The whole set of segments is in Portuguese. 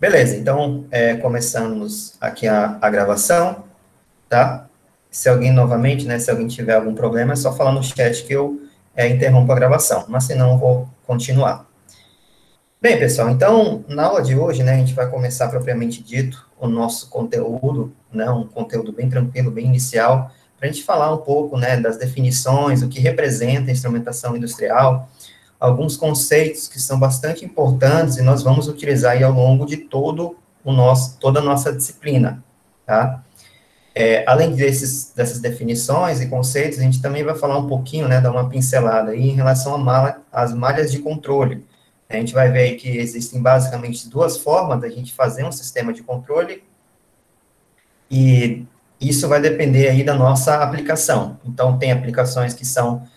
Beleza, então, começamos aqui a gravação, tá? Se alguém, novamente, né, se alguém tiver algum problema, é só falar no chat que eu interrompo a gravação, mas senão eu vou continuar. Bem, pessoal, então, na aula de hoje, né, a gente vai começar propriamente dito o nosso conteúdo, né, um conteúdo bem tranquilo, bem inicial, para a gente falar um pouco, né, das definições, o que representa a instrumentação industrial, alguns conceitos que são bastante importantes e nós vamos utilizar aí ao longo de toda a nossa disciplina, tá? Além dessas definições e conceitos, a gente também vai falar um pouquinho, né, dar uma pincelada aí em relação às malhas de controle. A gente vai ver aí que existem basicamente duas formas da gente fazer um sistema de controle e isso vai depender aí da nossa aplicação. Então, tem aplicações que são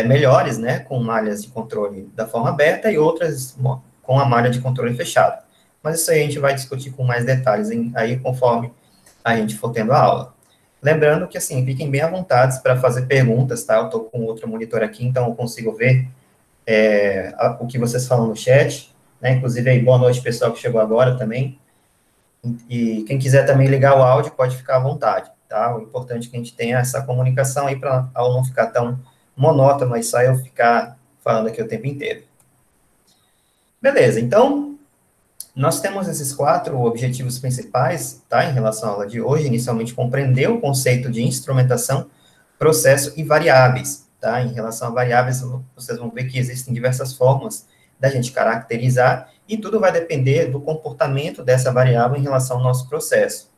melhores, né, com malhas de controle da forma aberta e outras com a malha de controle fechada. Mas isso aí a gente vai discutir com mais detalhes aí conforme a gente for tendo a aula. Lembrando que, assim, fiquem bem à vontade para fazer perguntas, tá? Eu estou com outro monitor aqui, então eu consigo ver o que vocês falam no chat, né? Inclusive, aí, boa noite, pessoal que chegou agora também. E quem quiser também ligar o áudio, pode ficar à vontade, tá? O importante é que a gente tenha essa comunicação aí para a aula não ficar tão monótono, mas só eu ficar falando aqui o tempo inteiro. Beleza, então, nós temos esses 4 objetivos principais, tá? Em relação à aula de hoje, inicialmente compreender o conceito de instrumentação, processo e variáveis, tá? Em relação a variáveis, vocês vão ver que existem diversas formas da gente caracterizar e tudo vai depender do comportamento dessa variável em relação ao nosso processo.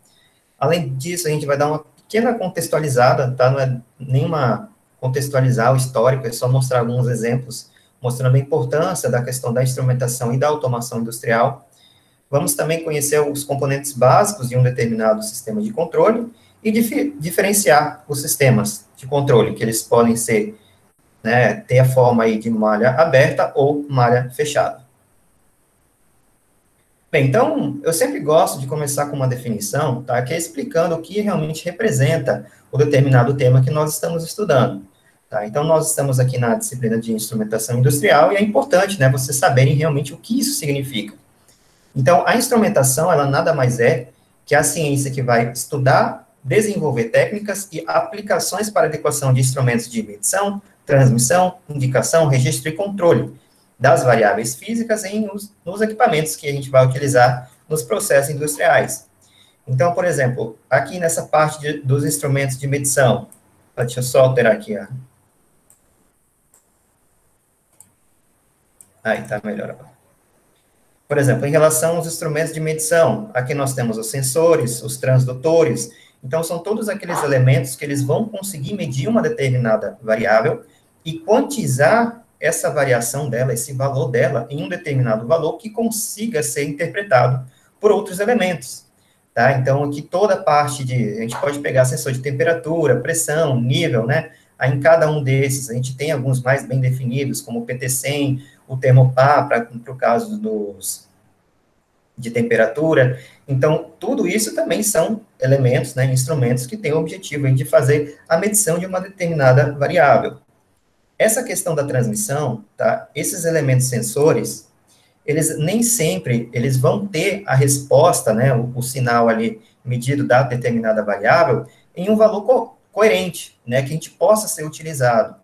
Além disso, a gente vai dar uma pequena contextualizada, tá? Não é nenhuma contextualizar o histórico, é só mostrar alguns exemplos, mostrando a importância da questão da instrumentação e da automação industrial. Vamos também conhecer os componentes básicos de um determinado sistema de controle e diferenciar os sistemas de controle, que eles podem ser, né, ter a forma aí de malha aberta ou malha fechada. Bem, então, eu sempre gosto de começar com uma definição, tá, que é explicando o que realmente representa o determinado tema que nós estamos estudando. Tá? Então, nós estamos aqui na disciplina de instrumentação industrial e é importante, né, vocês saberem realmente o que isso significa. Então, a instrumentação, ela nada mais é que a ciência que vai estudar, desenvolver técnicas e aplicações para adequação de instrumentos de medição, transmissão, indicação, registro e controle das variáveis físicas nos equipamentos que a gente vai utilizar nos processos industriais. Então, por exemplo, aqui nessa parte dos instrumentos de medição, deixa eu só alterar aqui, ó. Aí, tá melhor agora. Por exemplo, em relação aos instrumentos de medição, aqui nós temos os sensores, os transdutores, então são todos aqueles elementos que eles vão conseguir medir uma determinada variável e quantizar essa variação dela, esse valor dela, em um determinado valor que consiga ser interpretado por outros elementos, tá? Então, aqui toda a parte a gente pode pegar sensor de temperatura, pressão, nível, né? Aí, em cada um desses, a gente tem alguns mais bem definidos, como o PT100, o termopar, para o caso de temperatura. Então, tudo isso também são elementos, né, instrumentos que têm o objetivo de fazer a medição de uma determinada variável. Essa questão da transmissão, tá, esses elementos sensores, eles nem sempre, eles vão ter a resposta, né, o sinal ali medido da determinada variável, em um valor coerente, né, que a gente possa ser utilizado.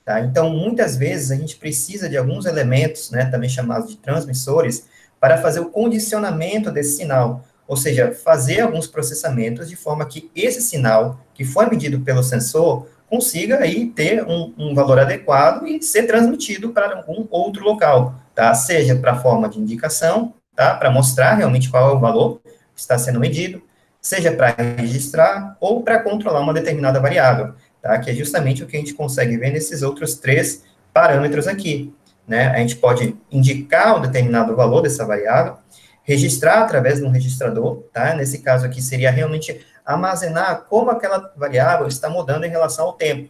Tá? Então, muitas vezes, a gente precisa de alguns elementos, né, também chamados de transmissores, para fazer o condicionamento desse sinal, ou seja, fazer alguns processamentos de forma que esse sinal, que foi medido pelo sensor, consiga aí ter um valor adequado e ser transmitido para algum outro local, tá? Seja para a forma de indicação, tá? Para mostrar realmente qual é o valor que está sendo medido, seja para registrar ou para controlar uma determinada variável, tá? Que é justamente o que a gente consegue ver nesses outros 3 parâmetros aqui, né? A gente pode indicar um determinado valor dessa variável, registrar através de um registrador, tá? Nesse caso aqui seria realmente armazenar como aquela variável está mudando em relação ao tempo.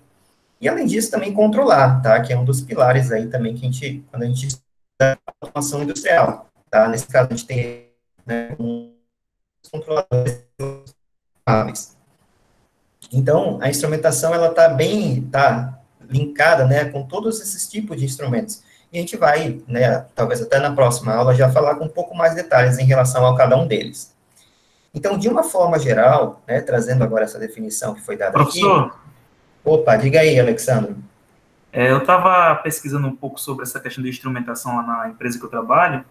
E além disso também controlar, tá? Que é um dos pilares aí também que quando a gente estuda automação industrial, tá? Nesse caso a gente tem, né, controladores. Então, a instrumentação, ela está linkada, né, com todos esses tipos de instrumentos. e a gente vai, né, talvez até na próxima aula, já falar com um pouco mais detalhes em relação a cada um deles. Então, de uma forma geral, né, trazendo agora essa definição que foi dada aqui, Professor, opa, diga aí, Alexandre. eu estava pesquisando um pouco sobre essa questão de instrumentação lá na empresa que eu trabalho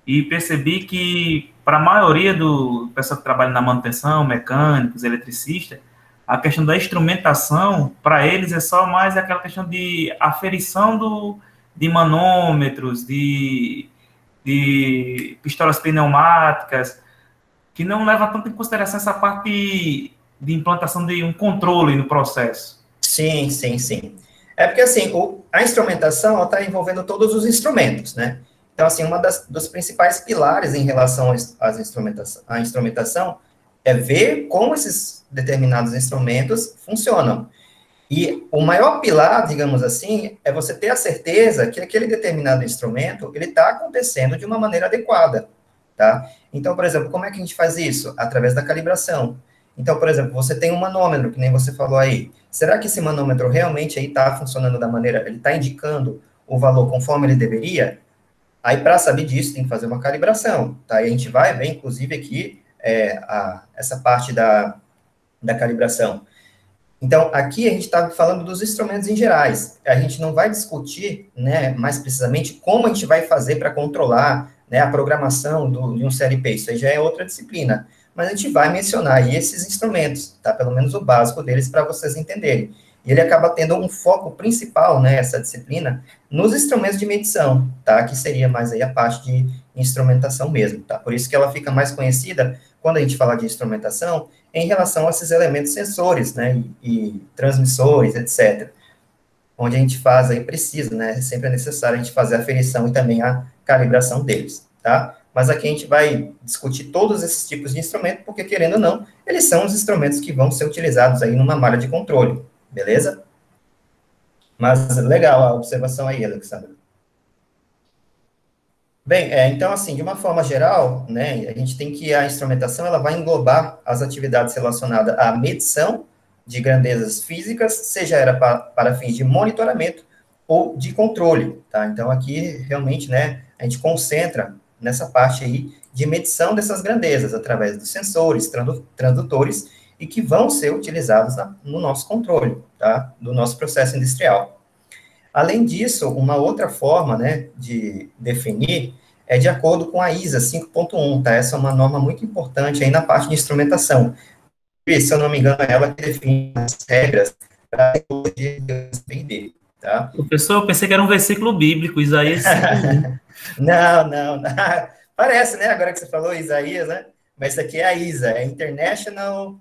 e percebi que, para a maioria do pessoal que trabalha na manutenção, mecânicos, eletricistas, a questão da instrumentação, para eles, é só mais aquela questão de aferição de manômetros, de pistolas pneumáticas, que não leva tanto em consideração essa parte de implantação de um controle no processo. Sim, sim, sim. É porque, assim, a instrumentação está envolvendo todos os instrumentos, né? Então, assim, dos principais pilares em relação à instrumentação é ver como esses determinados instrumentos funcionam. E o maior pilar, digamos assim, é você ter a certeza que aquele determinado instrumento, ele está acontecendo de uma maneira adequada, tá? Então, por exemplo, como é que a gente faz isso? Através da calibração. Então, por exemplo, você tem um manômetro, que nem você falou aí. Será que esse manômetro realmente aí está funcionando da maneira, ele está indicando o valor conforme ele deveria? Aí, para saber disso, tem que fazer uma calibração, tá? E a gente vai ver, inclusive, aqui, essa parte da calibração. Então, aqui a gente está falando dos instrumentos em gerais. A gente não vai discutir, né, mais precisamente como a gente vai fazer para controlar, né, a programação de um CLP. Isso aí já é outra disciplina. Mas a gente vai mencionar aí esses instrumentos, tá? Pelo menos o básico deles para vocês entenderem. E ele acaba tendo um foco principal, né, essa disciplina, nos instrumentos de medição, tá? Que seria mais aí a parte de instrumentação mesmo, tá? Por isso que ela fica mais conhecida quando a gente fala de instrumentação em relação a esses elementos sensores, né, e transmissores, etc. Onde a gente faz aí, precisa, né, sempre é necessário a gente fazer a aferição e também a calibração deles, tá? Mas aqui a gente vai discutir todos esses tipos de instrumento, porque, querendo ou não, eles são os instrumentos que vão ser utilizados aí numa malha de controle, beleza? Mas legal a observação aí, Alexandre. Bem, então, assim, de uma forma geral, né, a gente tem que a instrumentação, ela vai englobar as atividades relacionadas à medição de grandezas físicas, seja era para fins de monitoramento ou de controle, tá? Então, aqui, realmente, né, a gente concentra nessa parte aí de medição dessas grandezas, através dos sensores, transdutores, e que vão ser utilizados no nosso controle, tá? Do nosso processo industrial. Além disso, uma outra forma, né, de definir é de acordo com a ISA 5.1, tá? Essa é uma norma muito importante aí na parte de instrumentação. E, se eu não me engano, é ela que define as regras para a tecnologia de USP, tá? Professor, eu pensei que era um versículo bíblico, Isaías 5:1. Não, não, não. Parece, né? Agora que você falou Isaías, né? Mas isso aqui é a ISA, é International,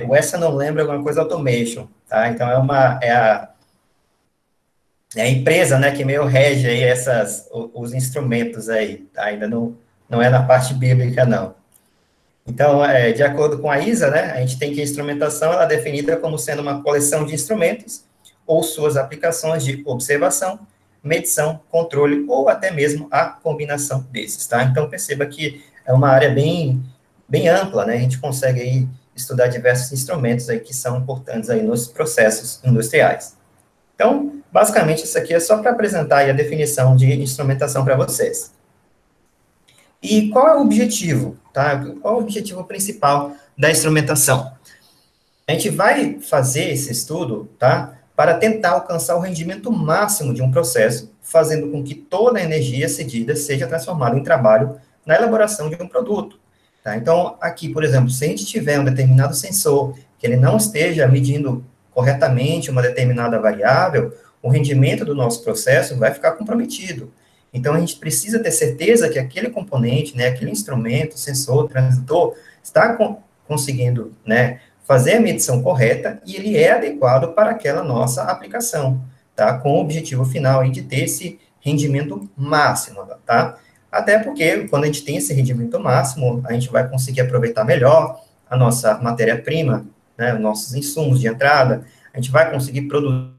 o essa não lembro, alguma coisa Automation, tá? Então, é a empresa, né, que meio rege aí os instrumentos aí, tá? Ainda não é na parte bíblica, não. Então, de acordo com a ISA, né, a gente tem que a instrumentação ela é definida como sendo uma coleção de instrumentos ou suas aplicações de observação, medição, controle ou até mesmo a combinação desses, tá? Então, perceba que é uma área bem ampla, né? A gente consegue aí estudar diversos instrumentos aí que são importantes aí nos processos industriais. Então, basicamente, isso aqui é só para apresentar aí a definição de instrumentação para vocês. E qual é o objetivo, tá? Qual é o objetivo principal da instrumentação? A gente vai fazer esse estudo, tá? Para tentar alcançar o rendimento máximo de um processo, fazendo com que toda a energia cedida seja transformada em trabalho na elaboração de um produto, tá? Então, aqui, por exemplo, se a gente tiver um determinado sensor que ele não esteja medindo corretamente uma determinada variável, o rendimento do nosso processo vai ficar comprometido. Então, a gente precisa ter certeza que aquele componente, né, aquele instrumento, sensor, transdutor, está conseguindo, né, fazer a medição correta e ele é adequado para aquela nossa aplicação, tá? Com o objetivo final aí de ter esse rendimento máximo, tá? Até porque, quando a gente tem esse rendimento máximo, a gente vai conseguir aproveitar melhor a nossa matéria-prima, né, os nossos insumos de entrada, a gente vai conseguir produzir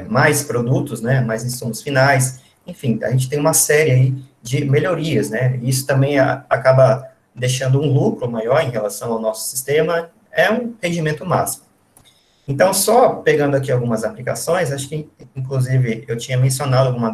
mais produtos, né, mais insumos finais, enfim, a gente tem uma série aí de melhorias, né, isso também acaba deixando um lucro maior em relação ao nosso sistema, é um rendimento máximo. Então, só pegando aqui algumas aplicações, acho que, inclusive, eu tinha mencionado alguma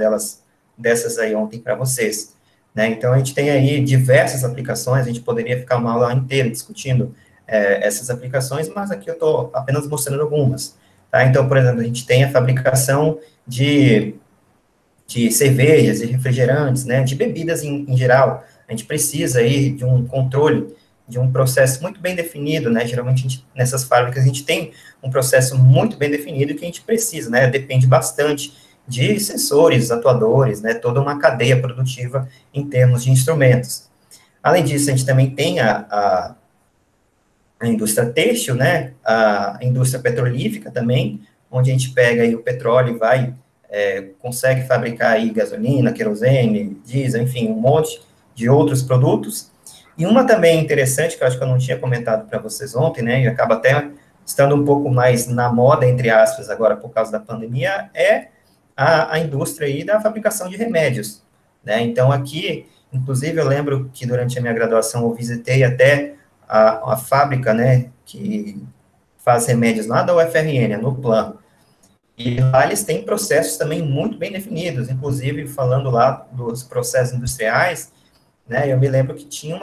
dessas aí ontem para vocês, né? Então, a gente tem aí diversas aplicações, a gente poderia ficar uma aula inteira discutindo essas aplicações, mas aqui eu estou apenas mostrando algumas, tá? Então, por exemplo, a gente tem a fabricação de cervejas e refrigerantes, né? De bebidas em geral. A gente precisa aí de um controle, de um processo muito bem definido, né? Geralmente, nessas fábricas, a gente tem um processo muito bem definido que a gente precisa, né? Depende bastante de sensores, atuadores, né? Toda uma cadeia produtiva em termos de instrumentos. Além disso, a gente também tem a indústria têxtil, né? A indústria petrolífica também, onde a gente pega aí o petróleo e consegue fabricar aí gasolina, querosene, diesel, enfim, um monte de outros produtos. E uma também interessante, que eu acho que eu não tinha comentado para vocês ontem, né, e acaba até estando um pouco mais na moda, entre aspas, agora por causa da pandemia, é a indústria aí da fabricação de remédios, né. Então, aqui, inclusive, eu lembro que durante a minha graduação eu visitei até a fábrica, né, que faz remédios lá da UFRN, no Plan. E lá eles têm processos também muito bem definidos, inclusive falando lá dos processos industriais, né, eu me lembro que tinha um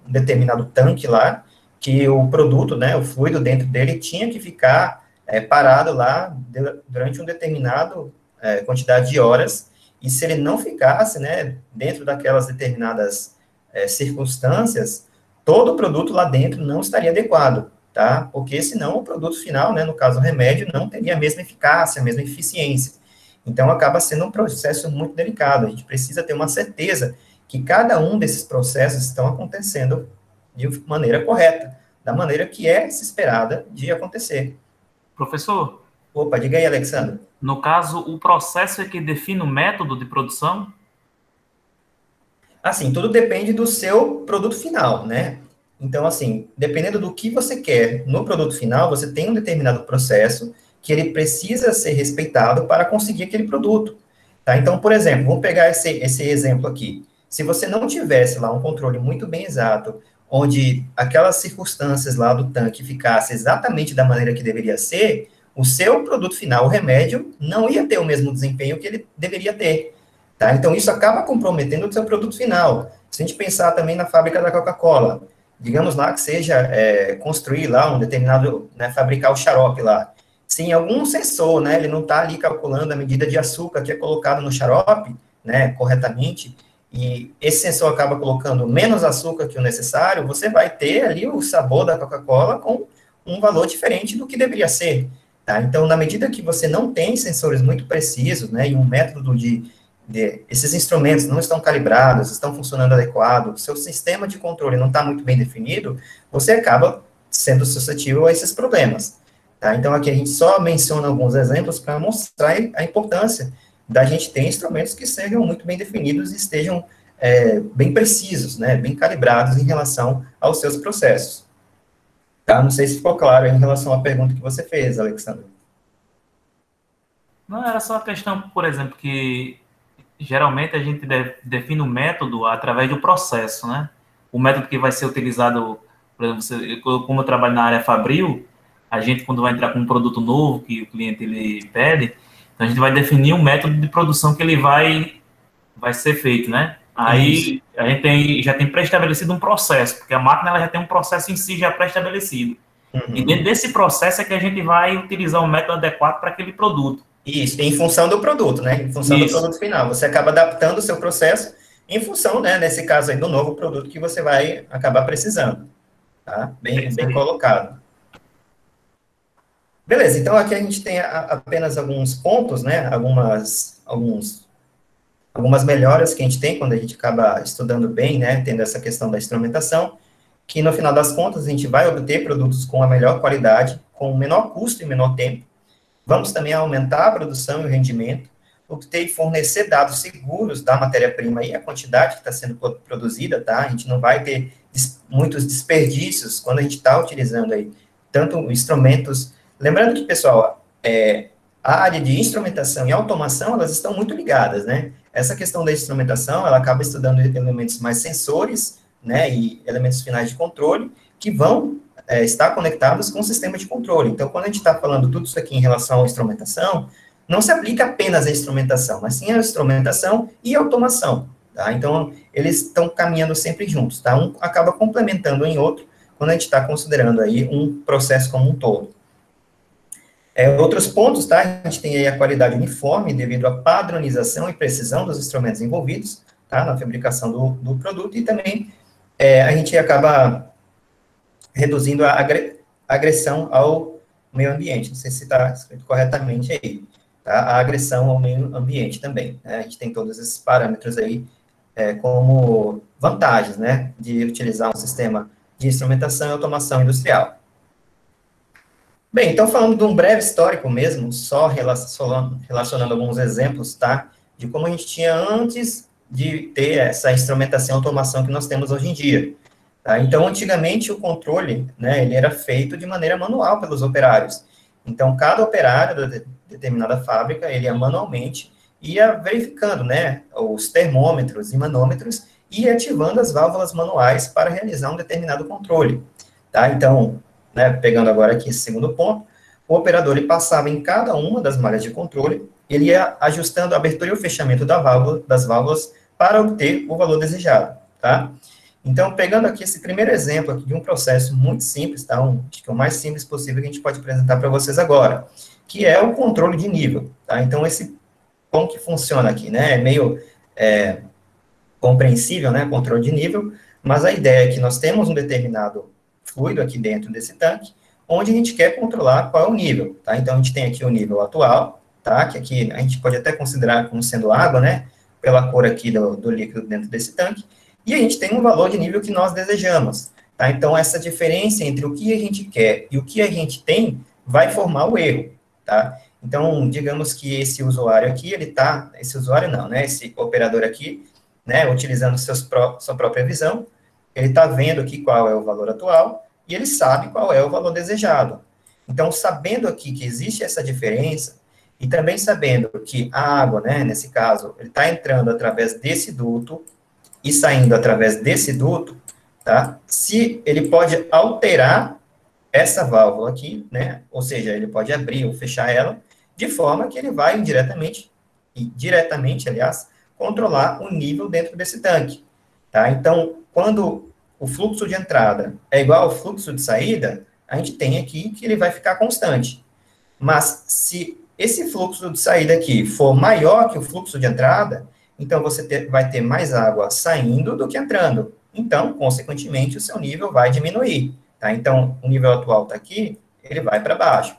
determinado tanque lá, que o produto, né, o fluido dentro dele tinha que ficar parado lá durante um determinado quantidade de horas, e se ele não ficasse, né, dentro daquelas determinadas circunstâncias, todo o produto lá dentro não estaria adequado, tá? Porque senão o produto final, né, no caso o remédio, não teria a mesma eficácia, a mesma eficiência. Então, acaba sendo um processo muito delicado, a gente precisa ter uma certeza que cada um desses processos estão acontecendo de maneira correta, da maneira que é se esperada de acontecer. Professor? Opa, diga aí, Alexandre. No caso, o processo é que define o método de produção? Assim, tudo depende do seu produto final, né? Então, assim, dependendo do que você quer no produto final, você tem um determinado processo que ele precisa ser respeitado para conseguir aquele produto, tá? Então, por exemplo, vamos pegar esse exemplo aqui. Se você não tivesse lá um controle muito bem exato, onde aquelas circunstâncias lá do tanque ficassem exatamente da maneira que deveria ser, o seu produto final, o remédio, não ia ter o mesmo desempenho que ele deveria ter, tá? Então, isso acaba comprometendo o seu produto final. Se a gente pensar também na fábrica da Coca-Cola, digamos lá que seja construir lá um determinado, né, fabricar o xarope lá. Se em algum sensor, né, ele não está ali calculando a medida de açúcar que é colocado no xarope, né, corretamente, e esse sensor acaba colocando menos açúcar que o necessário, você vai ter ali o sabor da Coca-Cola com um valor diferente do que deveria ser, tá? Então, na medida que você não tem sensores muito precisos, né, e um método esses instrumentos não estão calibrados, estão funcionando adequado, seu sistema de controle não está muito bem definido, você acaba sendo suscetível a esses problemas, tá? Então, aqui a gente só menciona alguns exemplos para mostrar a importância da gente ter instrumentos que sejam muito bem definidos e estejam bem precisos, né, bem calibrados em relação aos seus processos. Tá? Não sei se ficou claro em relação à pergunta que você fez, Alexandre. Não, era só a questão, por exemplo, que geralmente a gente define o método através do processo, né? O método que vai ser utilizado, por exemplo, como eu trabalho na área fabril, a gente, quando vai entrar com um produto novo que o cliente ele pede, então a gente vai definir o método de produção que ele vai ser feito, né? Aí isso. A gente já tem pré-estabelecido um processo, porque a máquina ela já tem um processo em si já pré-estabelecido. Uhum. E dentro desse processo é que a gente vai utilizar o método adequado para aquele produto. Isso, em função do produto, né? Em função do produto final. Você acaba adaptando o seu processo em função, né, nesse caso aí, do novo produto que você vai acabar precisando. Tá? Bem colocado. Beleza, então aqui a gente tem apenas alguns pontos, né? Algumas melhoras que a gente tem quando a gente acaba estudando bem, né? Tendo essa questão da instrumentação, que no final das contas a gente vai obter produtos com a melhor qualidade, com menor custo e menor tempo. Vamos também aumentar a produção e o rendimento, obter e fornecer dados seguros da matéria-prima e a quantidade que está sendo produzida, tá? A gente não vai ter muitos desperdícios quando a gente está utilizando aí tanto instrumentos. Lembrando que, pessoal, a área de instrumentação e automação, elas estão muito ligadas, né? Essa questão da instrumentação, ela acaba estudando elementos mais sensores, né, e elementos finais de controle, que vão estar conectados com o sistema de controle. Então, quando a gente está falando tudo isso aqui em relação à instrumentação, não se aplica apenas à instrumentação, mas sim à instrumentação e automação, tá? Então, eles estão caminhando sempre juntos, tá? Um acaba complementando em outro, quando a gente está considerando aí um processo como um todo. Outros pontos, tá? A gente tem aí a qualidade uniforme devido à padronização e precisão dos instrumentos envolvidos, tá? Na fabricação do produto, e também a gente acaba reduzindo a agressão ao meio ambiente. Não sei se está escrito corretamente aí, tá? A agressão ao meio ambiente também, né? A gente tem todos esses parâmetros aí como vantagens, né? De utilizar um sistema de instrumentação e automação industrial. Bem, então falando de um breve histórico mesmo, só relacionando alguns exemplos, tá? De como a gente tinha antes de ter essa instrumentação e automação que nós temos hoje em dia. Tá? Então, antigamente, o controle, né, ele era feito de maneira manual pelos operários. Então, cada operário da determinada fábrica, ele ia manualmente, ia verificando, né, os termômetros e manômetros, e ativando as válvulas manuais para realizar um determinado controle. Tá? Então, né, pegando agora aqui esse segundo ponto, o operador ele passava em cada uma das malhas de controle, ele ia ajustando a abertura e o fechamento das válvulas para obter o valor desejado, tá? Então, pegando aqui esse primeiro exemplo aqui de um processo muito simples, tá? Acho que é o mais simples possível que a gente pode apresentar para vocês agora, que é o controle de nível, tá? Então, como que funciona aqui, né? É meio compreensível, né? Controle de nível, mas a ideia é que nós temos um determinado fluido aqui dentro desse tanque, onde a gente quer controlar qual é o nível, tá? Então, a gente tem aqui o nível atual, tá? Que aqui a gente pode até considerar como sendo água, né? Pela cor aqui do líquido dentro desse tanque, e a gente tem um valor de nível que nós desejamos, tá? Então, essa diferença entre o que a gente quer e o que a gente tem vai formar o erro, tá? Então, digamos que esse usuário aqui, esse usuário não, né? Esse operador aqui, né? Utilizando sua própria visão, ele está vendo aqui qual é o valor atual e ele sabe qual é o valor desejado. Então, sabendo aqui que existe essa diferença e também sabendo que a água, né, nesse caso, ele está entrando através desse duto e saindo através desse duto, tá? Se ele pode alterar essa válvula aqui, né, ou seja, ele pode abrir ou fechar ela, de forma que ele vai diretamente, aliás, controlar o nível dentro desse tanque, tá? Então, quando o fluxo de entrada é igual ao fluxo de saída, a gente tem aqui que ele vai ficar constante. Mas se esse fluxo de saída aqui for maior que o fluxo de entrada, então você vai ter mais água saindo do que entrando. Então, consequentemente, o seu nível vai diminuir. Tá? Então, o nível atual está aqui, ele vai para baixo.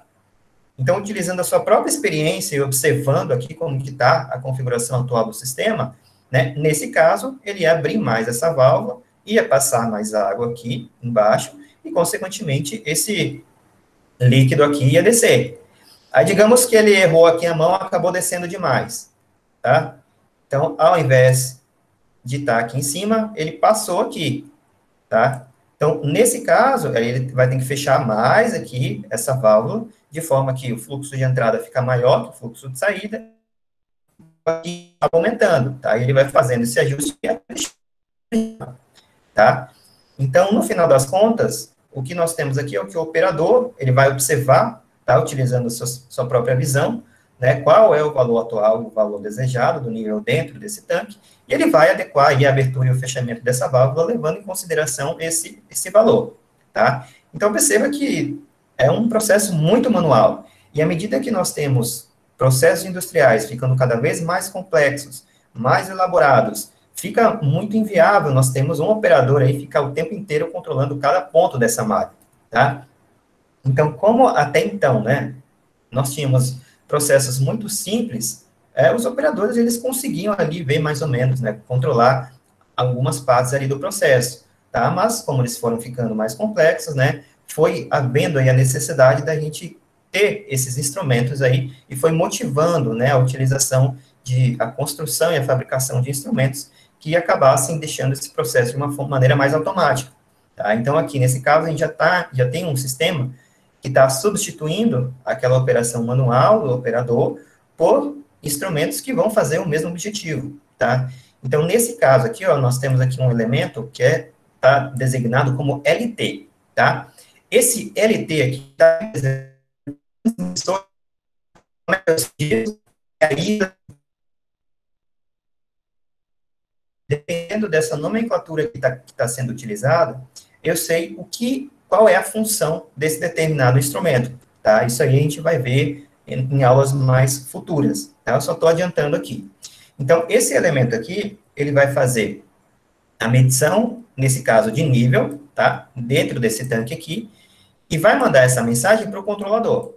Então, utilizando a sua própria experiência e observando aqui como que está a configuração atual do sistema, né, nesse caso, ele ia abrir mais essa válvula, ia passar mais água aqui embaixo, e, consequentemente, esse líquido aqui ia descer. Aí, digamos que ele errou aqui a mão, acabou descendo demais, tá? Então, ao invés de estar aqui em cima, ele passou aqui, tá? Então, nesse caso, ele vai ter que fechar mais aqui essa válvula, de forma que o fluxo de entrada fica maior que o fluxo de saída, e aumentando, tá? E ele vai fazendo esse ajuste, tá? Então, no final das contas, o que nós temos aqui é o que o operador, ele vai observar, tá? Utilizando sua própria visão, né? Qual é o valor atual, o valor desejado do nível dentro desse tanque, e ele vai adequar aí a abertura e o fechamento dessa válvula, levando em consideração esse valor, tá? Então, perceba que é um processo muito manual, e à medida que nós temos processos industriais ficando cada vez mais complexos, mais elaborados, fica muito inviável nós temos um operador aí ficar o tempo inteiro controlando cada ponto dessa malha, tá? Então, como até então, né, nós tínhamos processos muito simples, os operadores, eles conseguiam ali ver mais ou menos, né, controlar algumas partes ali do processo, tá? Mas, como eles foram ficando mais complexos, né, foi havendo aí a necessidade da gente ter esses instrumentos aí, e foi motivando, né, a utilização a construção e a fabricação de instrumentos que acabassem deixando esse processo de uma maneira mais automática, tá? Então, aqui, nesse caso, a gente já tem um sistema que está substituindo aquela operação manual do operador por instrumentos que vão fazer o mesmo objetivo, tá? Então, nesse caso aqui, ó, nós temos aqui um elemento que está designado como LT, tá? Esse LT aqui está aí, dependendo dessa nomenclatura que está sendo utilizada, eu sei qual é a função desse determinado instrumento, tá? Isso aí a gente vai ver em aulas mais futuras, tá? Eu só estou adiantando aqui. Então, esse elemento aqui, ele vai fazer a medição, nesse caso, de nível, tá? Dentro desse tanque aqui, e vai mandar essa mensagem para o controlador.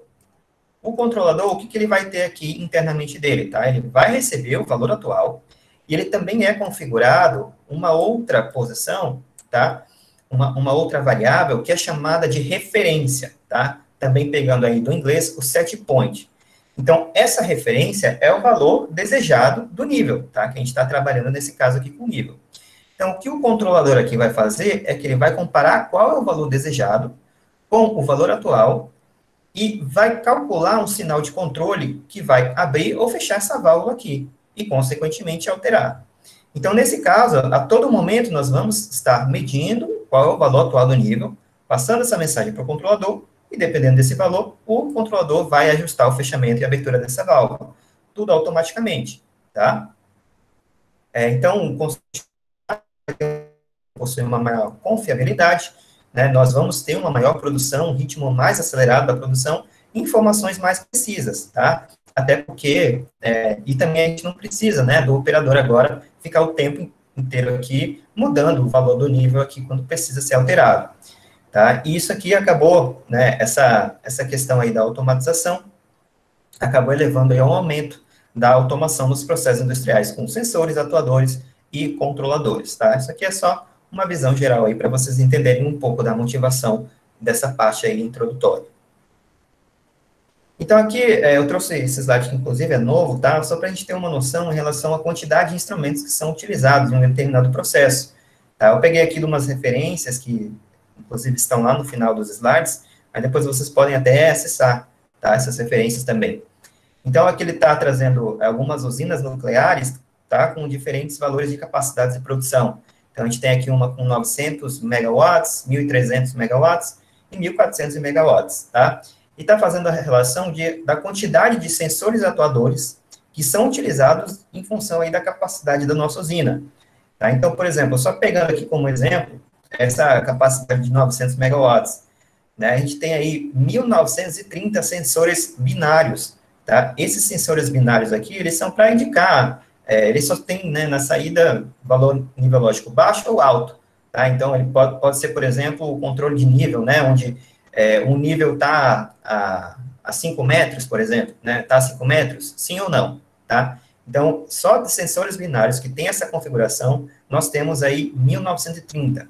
O controlador, o que ele vai ter aqui internamente dele, tá? Ele vai receber o valor atual, e ele também é configurado uma outra posição, tá? Uma outra variável que é chamada de referência, tá? Também pegando aí do inglês o set point. Então, essa referência é o valor desejado do nível, tá? Que a gente está trabalhando nesse caso aqui com o nível. Então, o que o controlador aqui vai fazer é que ele vai comparar qual é o valor desejado com o valor atual e vai calcular um sinal de controle que vai abrir ou fechar essa válvula aqui e, consequentemente, alterar. Então, nesse caso, a todo momento, nós vamos estar medindo qual é o valor atual do nível, passando essa mensagem para o controlador, e dependendo desse valor, o controlador vai ajustar o fechamento e abertura dessa válvula. Tudo automaticamente, tá? Então, possui uma maior confiabilidade, né? Nós vamos ter uma maior produção, um ritmo mais acelerado da produção, informações mais precisas, tá? Até porque, e também a gente não precisa, né, do operador agora ficar o tempo inteiro aqui mudando o valor do nível aqui quando precisa ser alterado, tá? E isso aqui acabou, né, essa questão aí da automatização, acabou elevando aí ao aumento da automação nos processos industriais com sensores, atuadores e controladores, tá? Isso aqui é só uma visão geral aí para vocês entenderem um pouco da motivação dessa parte aí introdutória. Então, aqui, eu trouxe esse slide que, inclusive, é novo, tá? Só para a gente ter uma noção em relação à quantidade de instrumentos que são utilizados em um determinado processo, tá? Eu peguei aqui umas referências que, inclusive, estão lá no final dos slides, mas depois vocês podem até acessar, tá? Essas referências também. Então, aqui ele está trazendo algumas usinas nucleares, tá? Com diferentes valores de capacidade de produção. Então, a gente tem aqui uma com 900 megawatts, 1.300 megawatts e 1.400 megawatts, tá? E está fazendo a relação da quantidade de sensores atuadores que são utilizados em função aí da capacidade da nossa usina. Tá? Então, por exemplo, só pegando aqui como exemplo, essa capacidade de 900 megawatts, né, a gente tem aí 1.930 sensores binários. Tá? Esses sensores binários aqui, eles são para indicar, eles só tem, né, na saída valor nível lógico baixo ou alto. Tá? Então, ele pode ser, por exemplo, o controle de nível, né, onde um nível está a 5 metros, por exemplo, né? Está a 5 metros? Sim ou não, tá? Então, só de sensores binários que tem essa configuração, nós temos aí 1.930.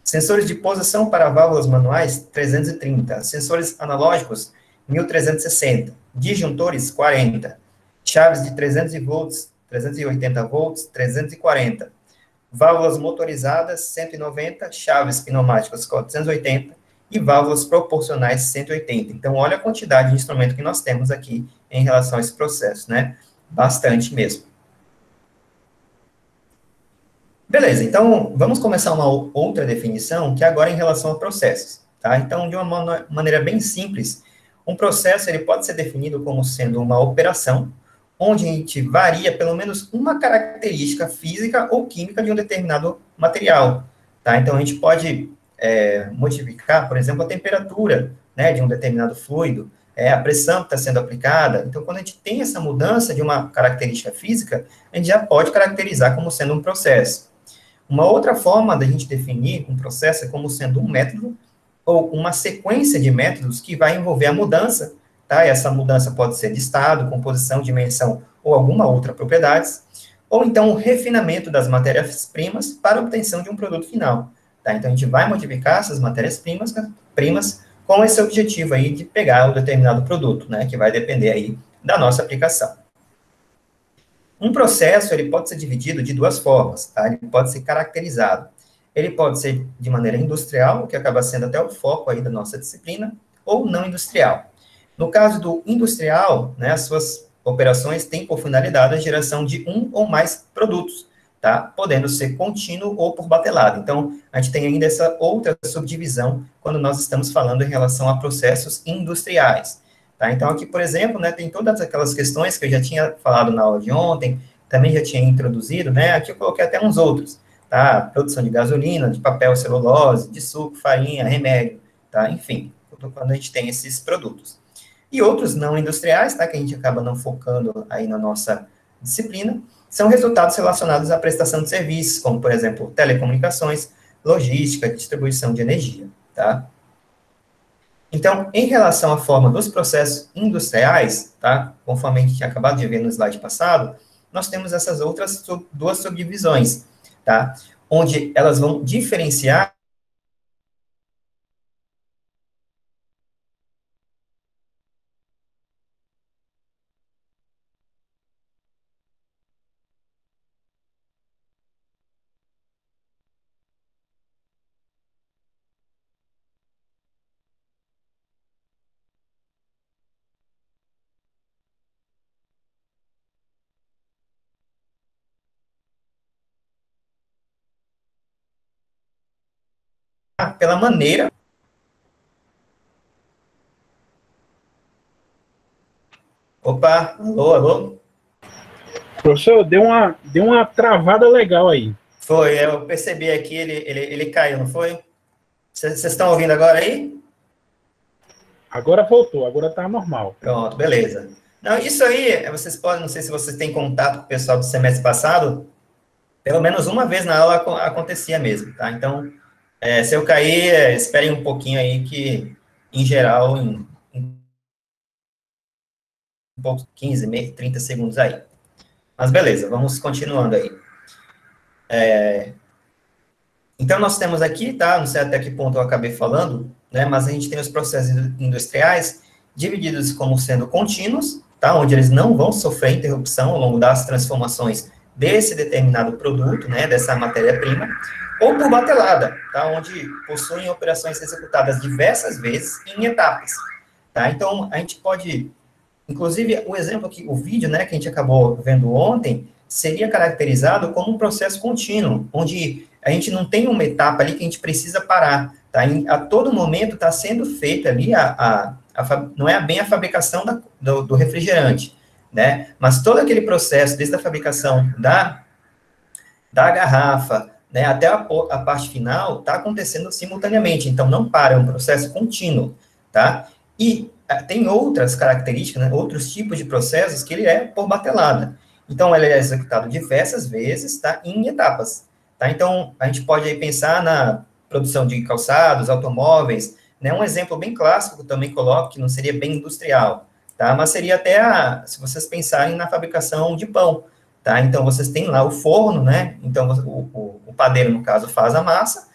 Sensores de posição para válvulas manuais, 330. Sensores analógicos, 1.360. Disjuntores, 40. Chaves de 300 volts, 380 volts, 340. Válvulas motorizadas, 190. Chaves pneumáticas, 480. E válvulas proporcionais 180. Então, olha a quantidade de instrumento que nós temos aqui em relação a esse processo, né? Bastante mesmo. Beleza, então, vamos começar uma outra definição, que agora é em relação a processos, tá? Então, de uma maneira bem simples, um processo, ele pode ser definido como sendo uma operação, onde a gente varia pelo menos uma característica física ou química de um determinado material, tá? Então, a gente pode modificar, por exemplo, a temperatura, né, de um determinado fluido, a pressão que está sendo aplicada. Então, quando a gente tem essa mudança de uma característica física, a gente já pode caracterizar como sendo um processo. Uma outra forma da gente definir um processo é como sendo um método ou uma sequência de métodos que vai envolver a mudança, tá? E essa mudança pode ser de estado, composição, dimensão ou alguma outra propriedade, ou então o refinamento das matérias-primas para a obtenção de um produto final. Tá? Então, a gente vai modificar essas matérias-primas com esse objetivo aí de pegar um determinado produto, né, que vai depender aí da nossa aplicação. Um processo, ele pode ser dividido de duas formas, tá? Ele pode ser caracterizado. Ele pode ser de maneira industrial, que acaba sendo até o foco aí da nossa disciplina, ou não industrial. No caso do industrial, né, as suas operações têm por finalidade a geração de um ou mais produtos, tá? Podendo ser contínuo ou por batelada. Então, a gente tem ainda essa outra subdivisão quando nós estamos falando em relação a processos industriais, tá? Então, aqui, por exemplo, né, tem todas aquelas questões que eu já tinha falado na aula de ontem, também já tinha introduzido, né? Aqui eu coloquei até uns outros, tá? Produção de gasolina, de papel, celulose, de suco, farinha, remédio, tá? Enfim, quando a gente tem esses produtos. E outros não industriais, tá? Que a gente acaba não focando aí na nossa disciplina, são resultados relacionados à prestação de serviços, como, por exemplo, telecomunicações, logística, distribuição de energia, tá? Então, em relação à forma dos processos industriais, tá? Conforme a gente tinha acabado de ver no slide passado, nós temos essas outras duas subdivisões, tá? Onde elas vão diferenciar pela maneira. Opa, alô, alô? Professor, deu uma travada legal aí. Foi, eu percebi aqui, ele caiu, não foi? Vocês estão ouvindo agora aí? Agora voltou, agora tá normal. Pronto, beleza. Não, isso aí, vocês podem, não sei se vocês têm contato com o pessoal do semestre passado, pelo menos uma vez na aula acontecia mesmo, tá? Então, se eu cair, esperem um pouquinho aí que, em geral, em um pouco, 15, meio, 30 segundos aí. Mas beleza, vamos continuando aí. Então, nós temos aqui, tá? Não sei até que ponto eu acabei falando, né? Mas a gente tem os processos industriais divididos como sendo contínuos, tá? Onde eles não vão sofrer interrupção ao longo das transformações desse determinado produto, né? Dessa matéria-prima, ou por batelada, tá? Onde possuem operações executadas diversas vezes em etapas, tá? Então, a gente pode, inclusive, o exemplo aqui, o vídeo, né? Que a gente acabou vendo ontem, seria caracterizado como um processo contínuo, onde a gente não tem uma etapa ali que a gente precisa parar, tá? A todo momento está sendo feita ali não é bem a fabricação do refrigerante, né? Mas todo aquele processo, desde a fabricação da garrafa, né, até a parte final, está acontecendo simultaneamente, então não para, é um processo contínuo, tá? E tem outras características, né, outros tipos de processos que ele é por batelada. Então, ele é executado diversas vezes, tá? Em etapas, tá? Então, a gente pode aí pensar na produção de calçados, automóveis, né? Um exemplo bem clássico que eu também coloco, que não seria bem industrial, tá? Mas seria até, se vocês pensarem na fabricação de pão, tá? Então, vocês têm lá o forno, né? Então, o padeiro, no caso, faz a massa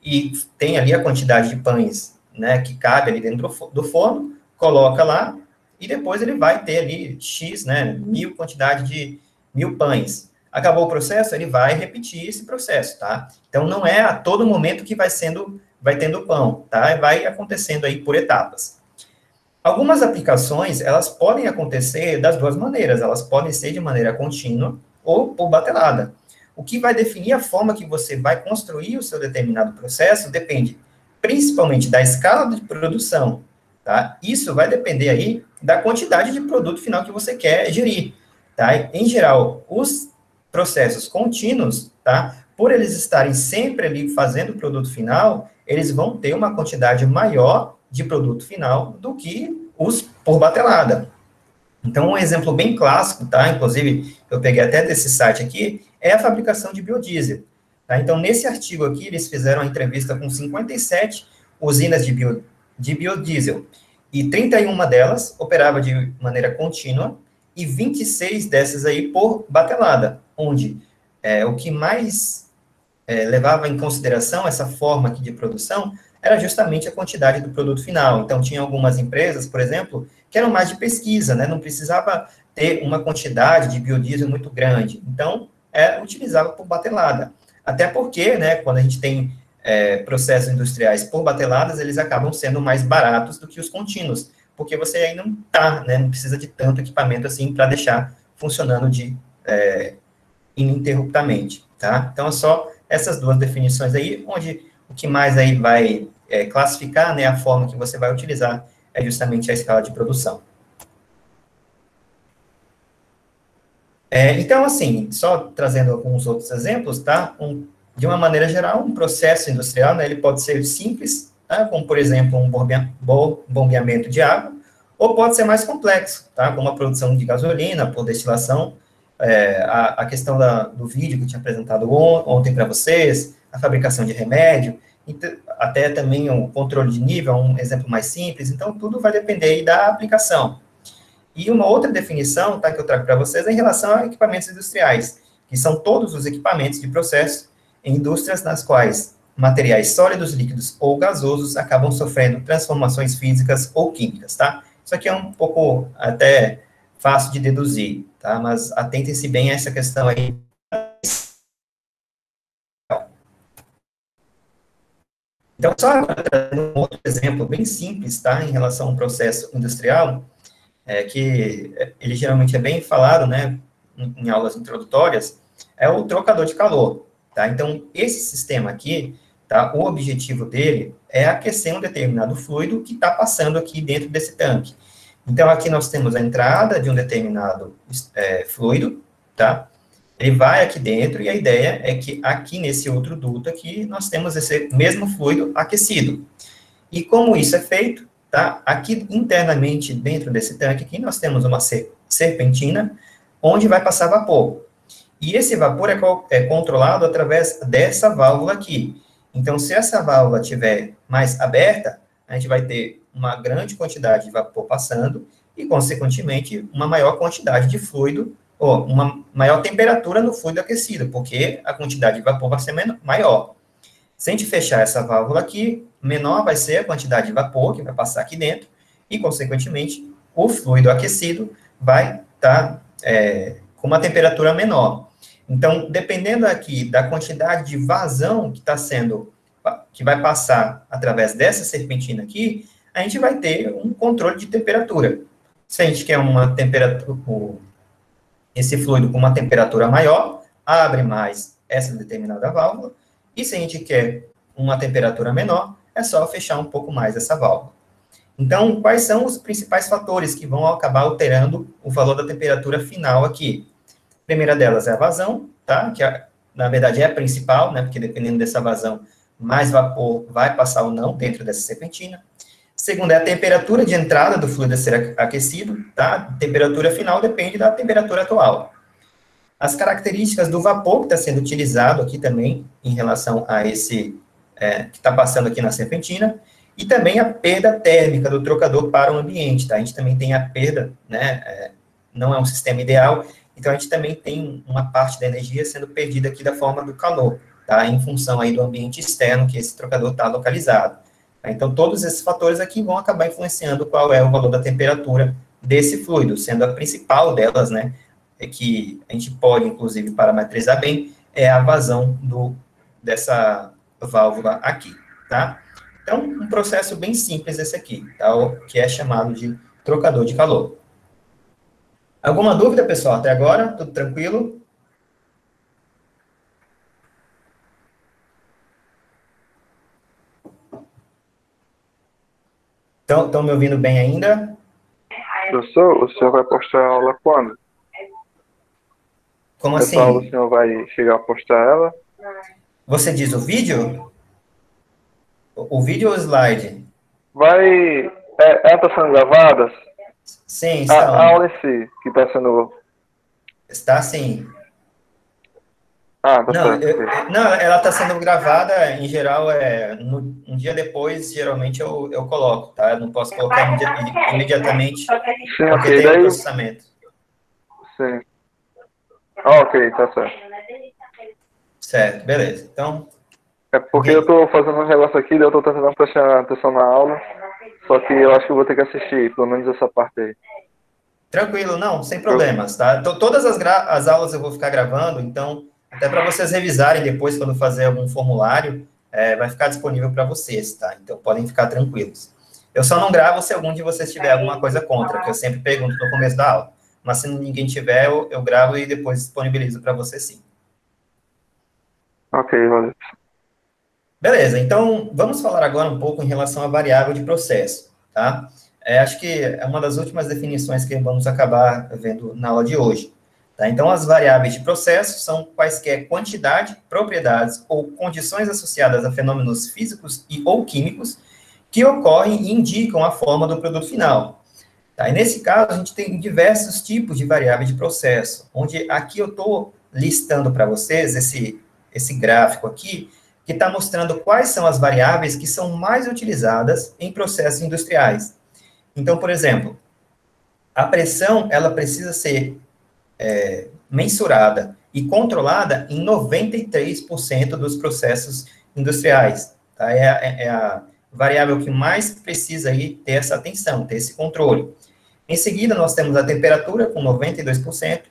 e tem ali a quantidade de pães, né? Que cabe ali dentro do forno, coloca lá, e depois ele vai ter ali X, né, quantidade de 1.000 pães. Acabou o processo, ele vai repetir esse processo, tá? Então, não é a todo momento que vai tendo pão, tá? Vai acontecendo aí por etapas. Algumas aplicações, elas podem acontecer das duas maneiras, elas podem ser de maneira contínua ou por batelada. O que vai definir a forma que você vai construir o seu determinado processo depende principalmente da escala de produção, tá? Isso vai depender aí da quantidade de produto final que você quer gerir, tá? Em geral, os processos contínuos, tá? Por eles estarem sempre ali fazendo o produto final, eles vão ter uma quantidade maior de produto final do que os por batelada. Então, um exemplo bem clássico, tá? Inclusive, eu peguei até desse site aqui, é a fabricação de biodiesel, tá? Então, nesse artigo aqui, eles fizeram uma entrevista com 57 usinas de biodiesel, e 31 delas operava de maneira contínua, e 26 dessas aí por batelada, onde o que mais levava em consideração essa forma aqui de produção era justamente a quantidade do produto final. Então, tinha algumas empresas, por exemplo, que eram mais de pesquisa, né? Não precisava ter uma quantidade de biodiesel muito grande. Então, utilizava por batelada. Até porque, né, quando a gente tem processos industriais por bateladas, eles acabam sendo mais baratos do que os contínuos, porque você aí não precisa de tanto equipamento assim para deixar funcionando ininterruptamente, tá? Então, é só essas duas definições aí, onde o que mais aí vai classificar, né, a forma que você vai utilizar é justamente a escala de produção. Então, assim, só trazendo alguns outros exemplos, tá? De uma maneira geral, um processo industrial, né, ele pode ser simples, tá? Como, por exemplo, um bombeamento de água, ou pode ser mais complexo, tá? Como a produção de gasolina por destilação, a questão do vídeo que eu tinha apresentado ontem para vocês, a fabricação de remédio, até também o controle de nível, um exemplo mais simples. Então, tudo vai depender aí da aplicação. E uma outra definição, tá, que eu trago para vocês é em relação a equipamentos industriais, que são todos os equipamentos de processo em indústrias nas quais materiais sólidos, líquidos ou gasosos acabam sofrendo transformações físicas ou químicas, tá? Isso aqui é um pouco até fácil de deduzir, tá? Mas atentem-se bem a essa questão aí. Então, só um outro exemplo bem simples, tá? Em relação a um processo industrial, que ele geralmente é bem falado, né, em aulas introdutórias, é o trocador de calor, tá? Então, esse sistema aqui, tá, o objetivo dele é aquecer um determinado fluido que está passando aqui dentro desse tanque. Então, aqui nós temos a entrada de um determinado fluido, tá? Ele vai aqui dentro e a ideia é que aqui nesse outro duto aqui, nós temos esse mesmo fluido aquecido. E como isso é feito, tá? Aqui internamente, dentro desse tanque aqui, nós temos uma serpentina, onde vai passar vapor. E esse vapor é controlado através dessa válvula aqui. Então, se essa válvula estiver mais aberta, a gente vai ter uma grande quantidade de vapor passando e, consequentemente, uma maior quantidade de fluido, ou uma maior temperatura no fluido aquecido, porque a quantidade de vapor vai ser maior. Se a gente fechar essa válvula aqui, menor vai ser a quantidade de vapor que vai passar aqui dentro e, consequentemente, o fluido aquecido vai estar com uma temperatura menor. Então, dependendo aqui da quantidade de vazão que vai passar através dessa serpentina aqui, a gente vai ter um controle de temperatura. Se a gente quer uma temperatura, esse fluido com uma temperatura maior, abre mais essa determinada válvula, e se a gente quer uma temperatura menor, é só fechar um pouco mais essa válvula. Então, quais são os principais fatores que vão acabar alterando o valor da temperatura final aqui? A primeira delas é a vazão, tá? Que, na verdade, é a principal, né? Porque dependendo dessa vazão, mais vapor vai passar ou não dentro dessa serpentina. Segunda é a temperatura de entrada do fluido a ser aquecido, tá? A temperatura final depende da temperatura atual. As características do vapor que está sendo utilizado aqui também, em relação a esse que está passando aqui na serpentina, e também a perda térmica do trocador para o ambiente, tá? A gente também tem a perda, né? Não é um sistema ideal, então a gente também tem uma parte da energia sendo perdida aqui da forma do calor, tá? Em função aí do ambiente externo que esse trocador está localizado. Então, todos esses fatores aqui vão acabar influenciando qual é o valor da temperatura desse fluido, sendo a principal delas, né, que a gente pode, inclusive, parametrizar bem, é a vazão dessa válvula aqui, tá? Então, um processo bem simples esse aqui, tá? Que é chamado de trocador de calor. Alguma dúvida, pessoal, até agora? Tudo tranquilo? Estão me ouvindo bem ainda? Professor, o senhor vai postar a aula quando? Como assim? Essa aula o senhor vai chegar a postar ela? Você diz o vídeo? O vídeo ou o slide? Vai... ela está sendo gravada? Sim, está. A aula em si, que está sendo... Está sim. Ah, tá Não, certo. não, ela está sendo gravada, em geral, um dia depois, geralmente, eu coloco, tá? Eu não posso colocar imediatamente, Sim, porque ok, tem daí... o processamento. Sim. Ah, ok, tá certo. Certo, beleza. Então... É porque eu estou fazendo um negócio aqui, daí eu estou tentando prestar atenção na aula, só que eu acho que eu vou ter que assistir, pelo menos essa parte aí. Tranquilo, não, sem problemas, tá? Todas as aulas eu vou ficar gravando, então... Até para vocês revisarem depois, quando fazer algum formulário, vai ficar disponível para vocês, tá? Então, podem ficar tranquilos. Eu só não gravo se algum de vocês tiver alguma coisa contra, que eu sempre pergunto no começo da aula. Mas se ninguém tiver, eu gravo e depois disponibilizo para vocês sim, Ok, valeu. Beleza, então vamos falar agora um pouco em relação à variável de processo, tá? Acho que é uma das últimas definições que vamos acabar vendo na aula de hoje. Tá? Então, as variáveis de processo são quaisquer quantidade, propriedades ou condições associadas a fenômenos físicos e ou químicos que ocorrem e indicam a forma do produto final. Tá? E nesse caso, a gente tem diversos tipos de variáveis de processo, onde aqui eu estou listando para vocês esse gráfico aqui, que está mostrando quais são as variáveis que são mais utilizadas em processos industriais. Então, por exemplo, a pressão, ela precisa ser mensurada e controlada em 93% dos processos industriais. Tá? É a variável que mais precisa aí ter essa atenção, ter esse controle. Em seguida, nós temos a temperatura, com 92%,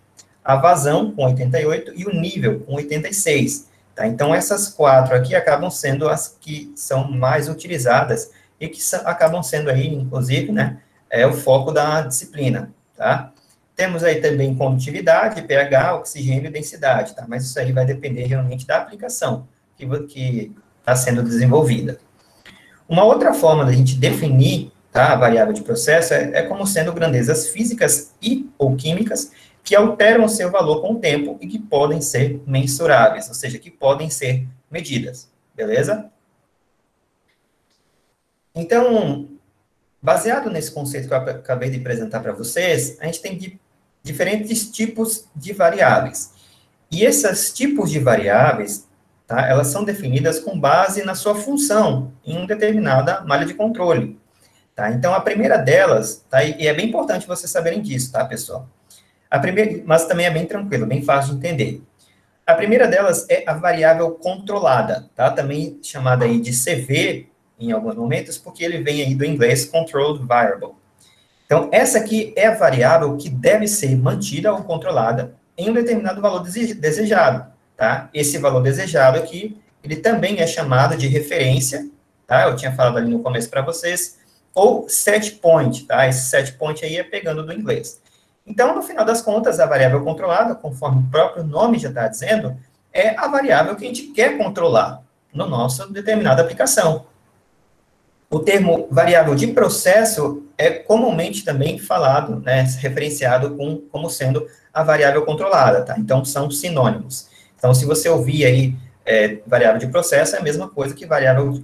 a vazão, com 88%, e o nível, com 86%. Tá? Então, essas 4 aqui acabam sendo as que são mais utilizadas e que acabam sendo aí, inclusive, né, o foco da disciplina, tá? Temos aí também condutividade, pH, oxigênio e densidade, tá? Mas isso aí vai depender realmente da aplicação que está sendo desenvolvida. Uma outra forma da gente definir, tá, a variável de processo é como sendo grandezas físicas e ou químicas que alteram o seu valor com o tempo e que podem ser mensuráveis, ou seja, que podem ser medidas, beleza? Então, baseado nesse conceito que eu acabei de apresentar para vocês, a gente tem diferentes tipos de variáveis. E esses tipos de variáveis, tá, elas são definidas com base na sua função em uma determinada malha de controle. Tá? Então, a primeira delas, tá, e é bem importante vocês saberem disso, tá, pessoal? A primeira, mas também é bem tranquilo, bem fácil de entender. A primeira delas é a variável controlada, tá? Também chamada aí de CV, em alguns momentos, porque ele vem aí do inglês Controlled Variable. Então, essa aqui é a variável que deve ser mantida ou controlada em um determinado valor desejado, tá? Esse valor desejado aqui, ele também é chamado de referência, tá? Eu tinha falado ali no começo para vocês, ou set point, tá? Esse set point aí é pegando do inglês. Então, no final das contas, a variável controlada, conforme o próprio nome já está dizendo, é a variável que a gente quer controlar no nossa determinada aplicação. O termo variável de processo é comumente também falado, né, referenciado como sendo a variável controlada, tá? Então, são sinônimos. Então, se você ouvir aí variável de processo, é a mesma coisa que variável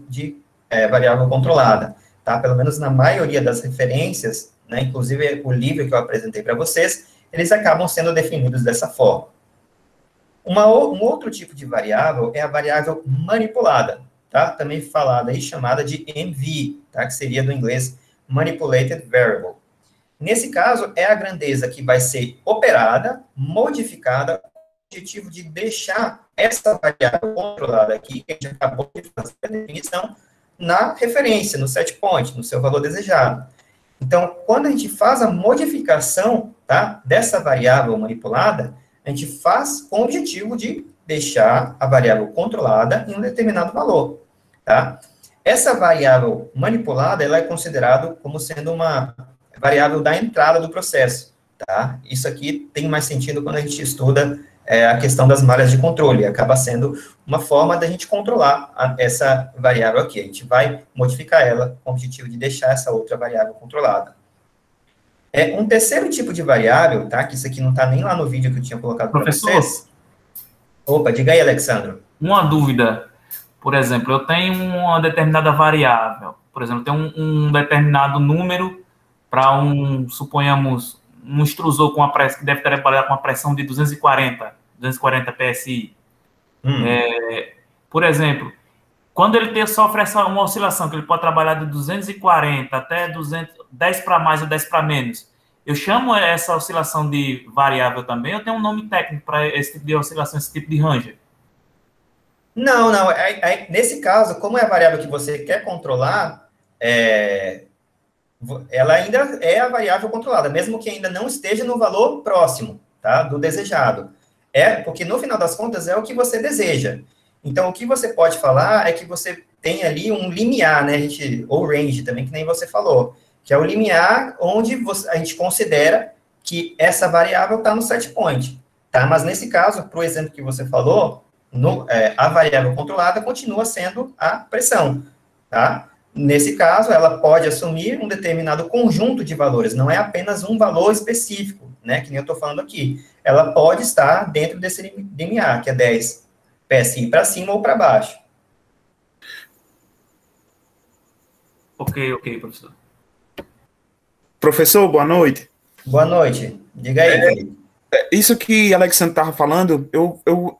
controlada, tá? Pelo menos na maioria das referências, né, inclusive o livro que eu apresentei para vocês, eles acabam sendo definidos dessa forma. Um outro tipo de variável é a variável manipulada, tá? Também falada e chamada de MV, tá? Que seria do inglês Manipulated Variable. Nesse caso, é a grandeza que vai ser operada, modificada, com o objetivo de deixar essa variável controlada aqui, que a gente acabou de fazer a definição, na referência, no set point, no seu valor desejado. Então, quando a gente faz a modificação, tá, dessa variável manipulada, a gente faz com o objetivo de deixar a variável controlada em um determinado valor, tá? Essa variável manipulada, ela é considerada como sendo uma variável da entrada do processo, tá? Isso aqui tem mais sentido quando a gente estuda a questão das malhas de controle, acaba sendo uma forma da gente controlar essa variável aqui. A gente vai modificar ela com o objetivo de deixar essa outra variável controlada. Um terceiro tipo de variável, tá? Que isso aqui não está nem lá no vídeo que eu tinha colocado para vocês. Opa, diga aí, Alexandro. Uma dúvida. Por exemplo, eu tenho uma determinada variável. Por exemplo, eu tenho um determinado número para suponhamos, um extrusor com que deve trabalhar com uma pressão de 240 PSI. Por exemplo, quando ele sofre uma oscilação, que ele pode trabalhar de 240 até 10 para mais ou 10 para menos, eu chamo essa oscilação de variável também, ou tem um nome técnico para esse tipo de oscilação, esse tipo de range? Não. Nesse caso, como é a variável que você quer controlar, ela ainda é a variável controlada, mesmo que ainda não esteja no valor próximo, tá, do desejado. Porque no final das contas é o que você deseja. Então, o que você pode falar é que você tem ali um limiar, né, ou range também, que nem você falou, que é o limiar onde a gente considera que essa variável está no set point, tá? Mas nesse caso, para o exemplo que você falou, a variável controlada continua sendo a pressão, tá? Nesse caso, ela pode assumir um determinado conjunto de valores, não é apenas um valor específico, né, que nem eu estou falando aqui. Ela pode estar dentro desse limiar, que é 10 PSI para cima ou para baixo. Ok, professor. Professor, boa noite. Boa noite. Diga aí, Felipe. Isso que Alexandre estava falando,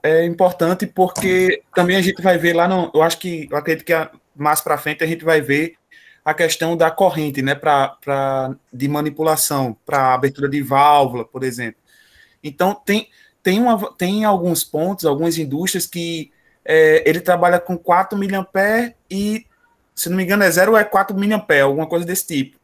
é importante porque também a gente vai ver lá, eu acredito que mais para frente a gente vai ver a questão da corrente, né, de manipulação, para abertura de válvula, por exemplo. Então, tem alguns pontos, algumas indústrias que ele trabalha com 4 mA e, se não me engano, é 0 ou é 4 mA, alguma coisa desse tipo.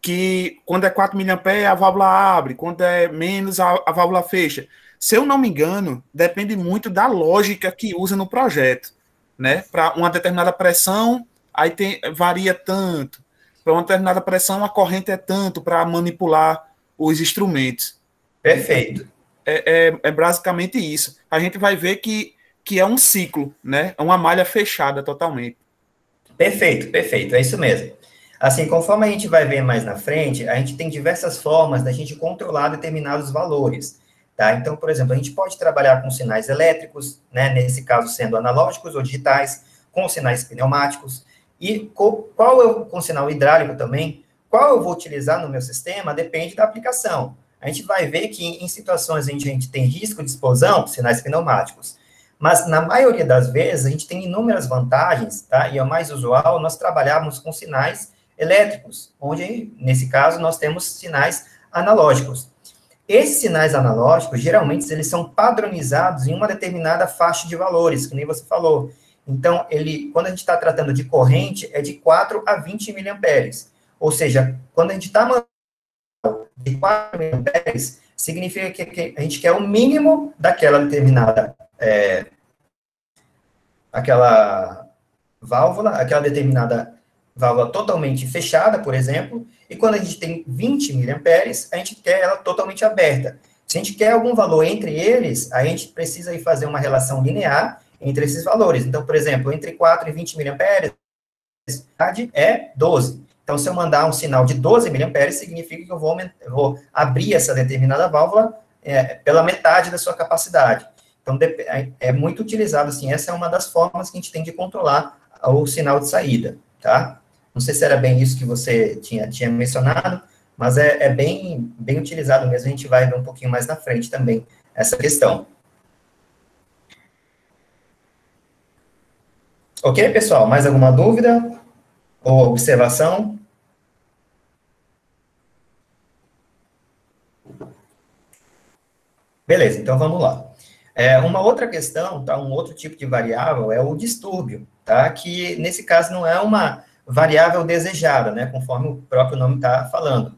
Que quando é 4 mA, a válvula abre, quando é menos, a válvula fecha. Se eu não me engano, depende muito da lógica que usa no projeto, né? Para uma determinada pressão, aí varia tanto. Para uma determinada pressão, a corrente é tanto para manipular os instrumentos. Perfeito. É basicamente isso. A gente vai ver que é um ciclo, né? É uma malha fechada totalmente. Perfeito, é isso mesmo. Assim, conforme a gente vai ver mais na frente, a gente tem diversas formas da gente controlar determinados valores, tá? Então, por exemplo, a gente pode trabalhar com sinais elétricos, né, nesse caso sendo analógicos ou digitais, com sinais pneumáticos, e com sinal hidráulico também, qual eu vou utilizar no meu sistema depende da aplicação. A gente vai ver que em situações em que a gente tem risco de explosão, sinais pneumáticos, mas na maioria das vezes a gente tem inúmeras vantagens, tá? E é o mais usual nós trabalharmos com sinais elétricos, onde, nesse caso, nós temos sinais analógicos. Esses sinais analógicos, geralmente, eles são padronizados em uma determinada faixa de valores, que nem você falou. Então, quando a gente está tratando de corrente, é de 4 a 20 miliamperes. Ou seja, quando a gente está mandando de 4 miliamperes, significa que a gente quer o mínimo daquela determinada aquela determinada válvula totalmente fechada, por exemplo, e quando a gente tem 20 miliamperes, a gente quer ela totalmente aberta. Se a gente quer algum valor entre eles, a gente precisa ir fazer uma relação linear entre esses valores. Então, por exemplo, entre 4 e 20 miliamperes, a é 12. Então, se eu mandar um sinal de 12 miliamperes, significa que eu vou abrir essa determinada válvula pela metade da sua capacidade. Então, é muito utilizado, assim, essa é uma das formas que a gente tem de controlar o sinal de saída, tá? Não sei se era bem isso que você tinha mencionado, mas é bem utilizado mesmo, a gente vai ver um pouquinho mais na frente também essa questão. Ok, pessoal? Mais alguma dúvida ou observação? Beleza, então vamos lá. Uma outra questão, tá? Um outro tipo de variável é o distúrbio, tá? Que nesse caso não é uma variável desejada, né? Conforme o próprio nome está falando.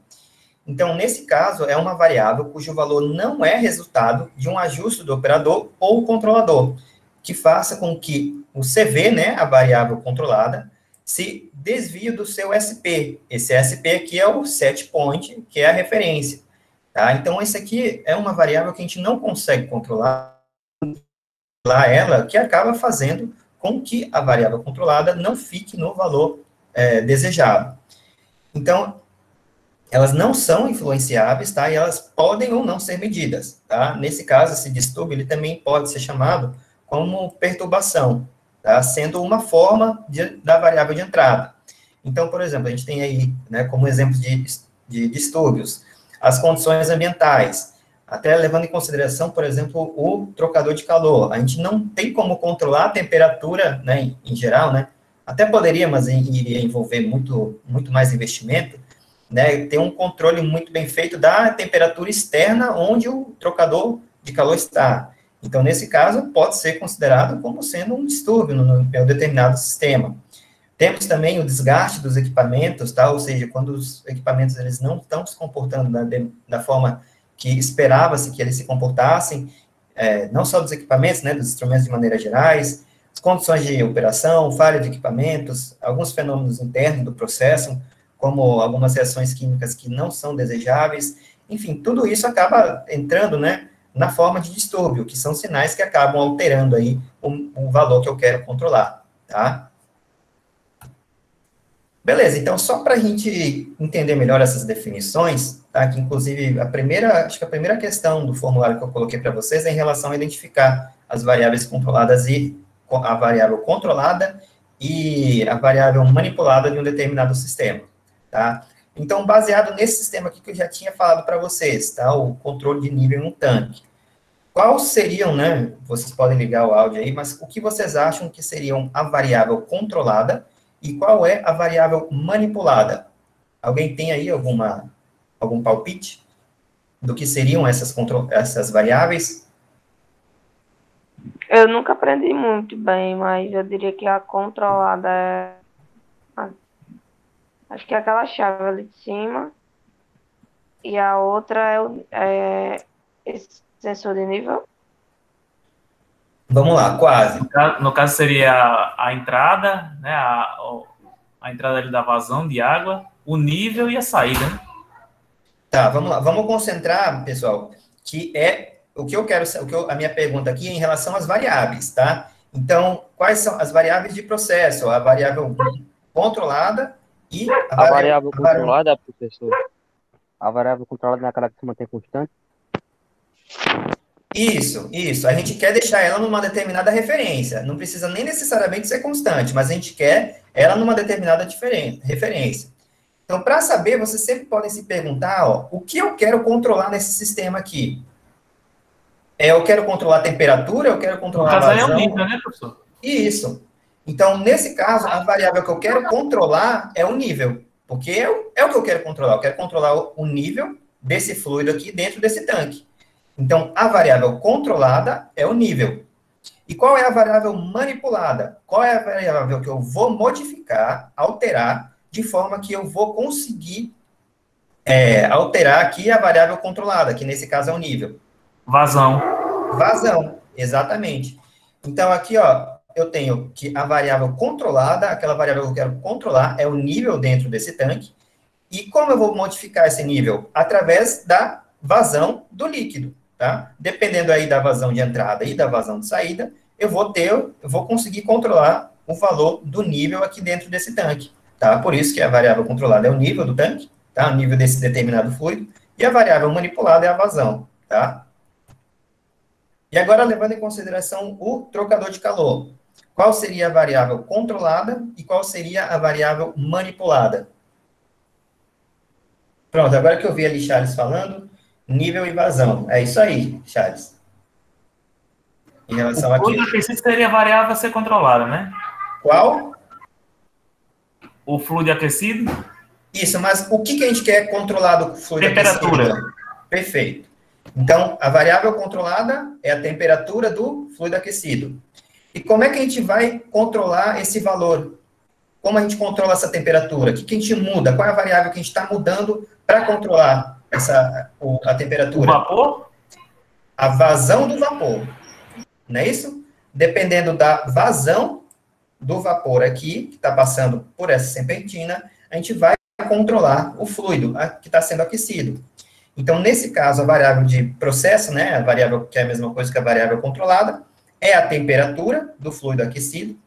Então, nesse caso, é uma variável cujo valor não é resultado de um ajuste do operador ou controlador, que faça com que o CV, né, a variável controlada, se desvie do seu SP. Esse SP aqui é o set point, que é a referência. Tá? Então, esse aqui é uma variável que a gente não consegue controlar ela, que acaba fazendo com que a variável controlada não fique no valor desejado. Então, elas não são influenciáveis, tá? E elas podem ou não ser medidas, tá? Nesse caso, esse distúrbio, ele também pode ser chamado como perturbação, tá? Sendo uma forma da variável de entrada. Então, por exemplo, a gente tem aí, né, como exemplo de distúrbios, as condições ambientais, até levando em consideração, por exemplo, o trocador de calor. A gente não tem como controlar a temperatura, né, em geral, né? Até poderia, mas iria envolver muito mais investimento, né? Ter um controle muito bem feito da temperatura externa onde o trocador de calor está. Então, nesse caso, pode ser considerado como sendo um distúrbio no determinado sistema. Temos também o desgaste dos equipamentos, tá? Ou seja, quando os equipamentos eles não estão se comportando da forma que esperava-se que eles se comportassem, não só dos equipamentos, né, dos instrumentos de maneira gerais, as condições de operação, falha de equipamentos, alguns fenômenos internos do processo, como algumas reações químicas que não são desejáveis, enfim, tudo isso acaba entrando, né, na forma de distúrbio, que são sinais que acabam alterando aí o valor que eu quero controlar, tá? Beleza, então só para a gente entender melhor essas definições, tá? Que inclusive acho que a primeira questão do formulário que eu coloquei para vocês é em relação a identificar as variáveis controladas e a variável controlada e a variável manipulada de um determinado sistema, tá? Então, baseado nesse sistema aqui que eu já tinha falado para vocês, tá? O controle de nível em um tanque. Quais seriam, né? Vocês podem ligar o áudio aí, mas o que vocês acham que seriam a variável controlada e qual é a variável manipulada? Alguém tem aí algum palpite do que seriam essas variáveis? Eu nunca aprendi muito bem, mas eu diria que a controlada é... Acho que é aquela chave ali de cima. E a outra é esse sensor de nível. Vamos lá, quase. No caso seria a entrada, né? A entrada ali da vazão de água, o nível e a saída, né? Tá, vamos lá. Vamos concentrar, pessoal, que é o que eu quero, a minha pergunta aqui é em relação às variáveis, tá? Então, quais são as variáveis de processo? A variável controlada e a variável controlada, professor. A variável controlada é aquela que se mantém constante? Isso. A gente quer deixar ela numa determinada referência. Não precisa nem necessariamente ser constante, mas a gente quer ela numa determinada referência. Então, para saber, vocês sempre podem se perguntar, ó, o que eu quero controlar nesse sistema aqui? Eu quero controlar a temperatura, eu quero controlar a vazão. No caso aí é o nível, né, professor? Isso. Então, nesse caso, a variável que eu quero controlar é o nível, porque é o que eu quero controlar. Eu quero controlar o nível desse fluido aqui dentro desse tanque. Então, a variável controlada é o nível. E qual é a variável manipulada? Qual é a variável que eu vou modificar, alterar, de forma que eu vou conseguir alterar aqui a variável controlada, que nesse caso é o nível? Vazão, exatamente. Então, aqui, ó, eu tenho que a variável controlada, aquela variável que eu quero controlar, é o nível dentro desse tanque. E como eu vou modificar esse nível? Através da vazão do líquido, tá? Dependendo aí da vazão de entrada e da vazão de saída, eu vou conseguir controlar o valor do nível aqui dentro desse tanque, tá? Por isso que a variável controlada é o nível do tanque, tá? O nível desse determinado fluido. E a variável manipulada é a vazão, tá? E agora, levando em consideração o trocador de calor, qual seria a variável controlada e qual seria a variável manipulada? Pronto, agora que eu vi ali Charles falando, nível e vazão. É isso aí, Charles. Em relação o fluido aquecido seria a variável a ser controlada, né? Qual? O fluido aquecido. Isso, mas o que a gente quer controlar do fluido aquecido? Temperatura. Perfeito. Então, a variável controlada é a temperatura do fluido aquecido. E como é que a gente vai controlar esse valor? Como a gente controla essa temperatura? O que a gente muda? Qual é a variável que a gente está mudando para controlar a temperatura? O vapor? A vazão do vapor. Não é isso? Dependendo da vazão do vapor aqui, que está passando por essa serpentina, a gente vai controlar o fluido que está sendo aquecido. Então, nesse caso, a variável de processo, né, a variável que é a mesma coisa que a variável controlada, é a temperatura do fluido aquecido.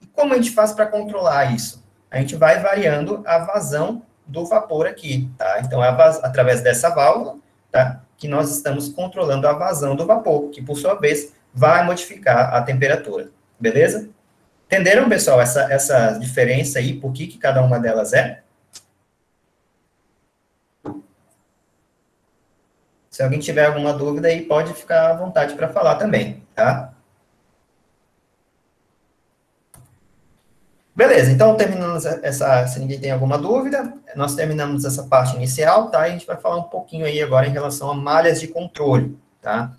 E como a gente faz para controlar isso? A gente vai variando a vazão do vapor aqui, tá? Então, é através dessa válvula, tá, que nós estamos controlando a vazão do vapor, que, por sua vez, vai modificar a temperatura. Beleza? Entenderam, pessoal, essa diferença aí, por que cada uma delas é? Se alguém tiver alguma dúvida aí, pode ficar à vontade para falar também, tá? Beleza, então terminamos se ninguém tem alguma dúvida, nós terminamos essa parte inicial, tá? E a gente vai falar um pouquinho aí agora em relação a malhas de controle, tá?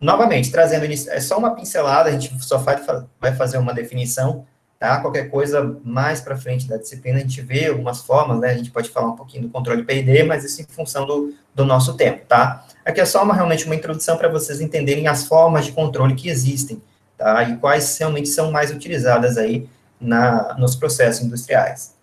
Novamente, trazendo é só uma pincelada, a gente só vai fazer uma definição, tá? Qualquer coisa mais para frente da disciplina, a gente vê algumas formas, né? A gente pode falar um pouquinho do controle PID, mas isso em função do nosso tempo, tá? Aqui é só realmente uma introdução para vocês entenderem as formas de controle que existem, tá? E quais realmente são mais utilizadas aí nos processos industriais.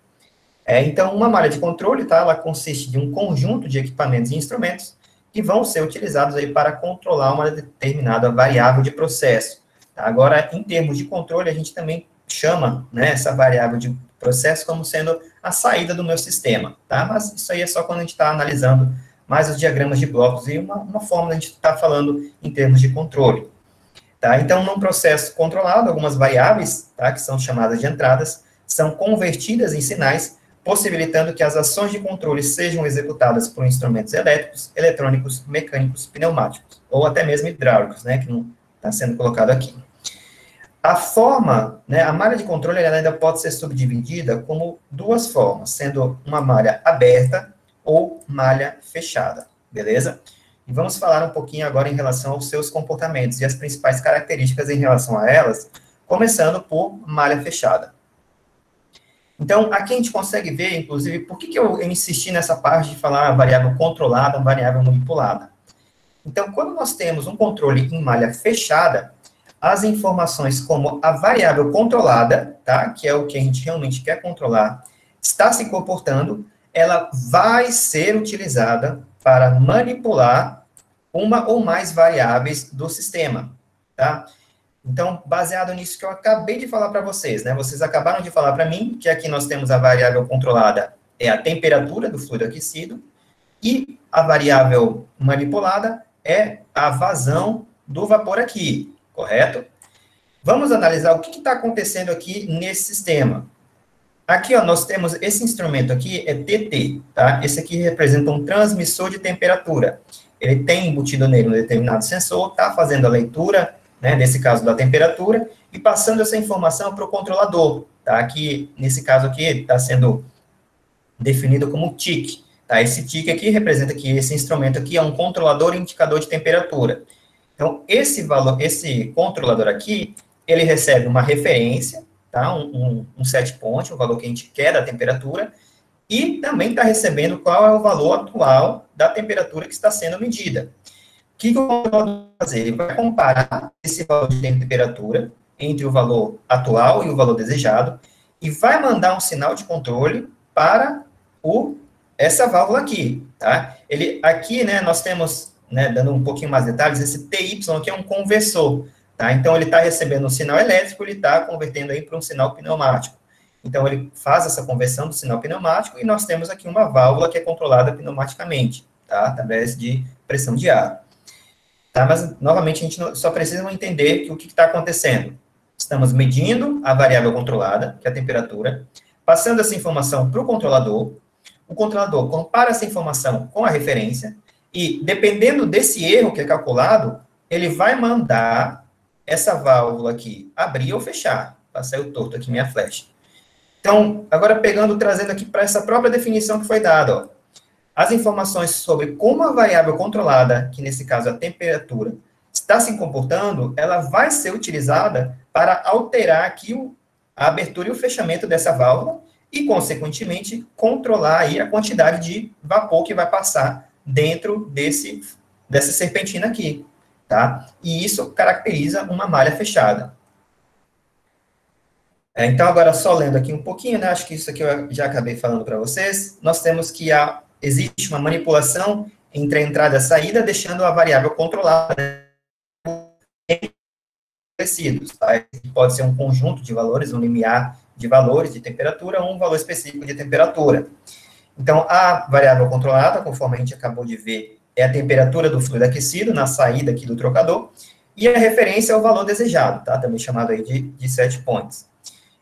Então, uma malha de controle, tá? Ela consiste de um conjunto de equipamentos e instrumentos que vão ser utilizados aí para controlar uma determinada variável de processo. Tá? Agora, em termos de controle, a gente também chama, né, essa variável de processo como sendo a saída do meu sistema, tá? Mas isso aí é só quando a gente está analisando mais os diagramas de blocos e uma forma de a gente estar falando em termos de controle. Tá? Então, num processo controlado, algumas variáveis, tá, que são chamadas de entradas, são convertidas em sinais, possibilitando que as ações de controle sejam executadas por instrumentos elétricos, eletrônicos, mecânicos, pneumáticos, ou até mesmo hidráulicos, né, que não está sendo colocado aqui. A forma, né, a malha de controle ela ainda pode ser subdividida como duas formas, sendo uma malha aberta ou malha fechada, beleza? E vamos falar um pouquinho agora em relação aos seus comportamentos e as principais características em relação a elas, começando por malha fechada. Então, aqui a gente consegue ver, inclusive, por que eu insisti nessa parte de falar variável controlada, variável manipulada. Então, quando nós temos um controle em malha fechada, as informações como a variável controlada, tá, que é o que a gente realmente quer controlar, está se comportando, ela vai ser utilizada para manipular uma ou mais variáveis do sistema, tá? Então, baseado nisso que eu acabei de falar para vocês, né? Vocês acabaram de falar para mim que aqui nós temos a variável controlada, é a temperatura do fluido aquecido, e a variável manipulada é a vazão do vapor aqui, correto? Vamos analisar o que está acontecendo aqui nesse sistema. Aqui, ó, nós temos esse instrumento aqui, é TT, tá? Esse aqui representa um transmissor de temperatura. Ele tem embutido nele um determinado sensor, está fazendo a leitura, né, nesse caso da temperatura, e passando essa informação para o controlador, tá? Que, nesse caso aqui, está sendo definido como TIC, tá? Esse TIC aqui representa que esse instrumento aqui é um controlador e indicador de temperatura. Então, esse valor, esse controlador aqui, ele recebe uma referência, tá? Um set point, o valor que a gente quer da temperatura, e também está recebendo qual é o valor atual da temperatura que está sendo medida. O que o controlador vai fazer? Ele vai comparar esse valor de temperatura entre o valor atual e o valor desejado, e vai mandar um sinal de controle para essa válvula aqui, tá? Aqui, né, nós temos, né, dando um pouquinho mais de detalhes, esse TY aqui é um conversor, tá? Então, ele está recebendo um sinal elétrico, ele está convertendo aí para um sinal pneumático. Então, ele faz essa conversão do sinal pneumático e nós temos aqui uma válvula que é controlada pneumaticamente, tá? Através de pressão de ar. Tá? Mas, novamente, a gente só precisa entender que o que está acontecendo. Estamos medindo a variável controlada, que é a temperatura, passando essa informação para o controlador compara essa informação com a referência e, dependendo desse erro que é calculado, ele vai mandar essa válvula aqui abrir ou fechar. Saiu torto aqui minha flecha. Então, agora trazendo aqui para essa própria definição que foi dada, ó. As informações sobre como a variável controlada, que nesse caso é a temperatura, está se comportando, ela vai ser utilizada para alterar aqui a abertura e o fechamento dessa válvula e, consequentemente, controlar aí a quantidade de vapor que vai passar dentro dessa serpentina aqui, tá? E isso caracteriza uma malha fechada. Então, agora, só lendo aqui um pouquinho, né? Acho que isso aqui eu já acabei falando para vocês. Nós temos que existe uma manipulação entre a entrada e a saída, deixando a variável controlada parecidos, tá? Pode ser um conjunto de valores, um limiar de valores de temperatura, ou um valor específico de temperatura. Então, a variável controlada, conforme a gente acabou de ver, é a temperatura do fluido aquecido na saída aqui do trocador, e a referência é o valor desejado, tá? Também chamado aí de set points.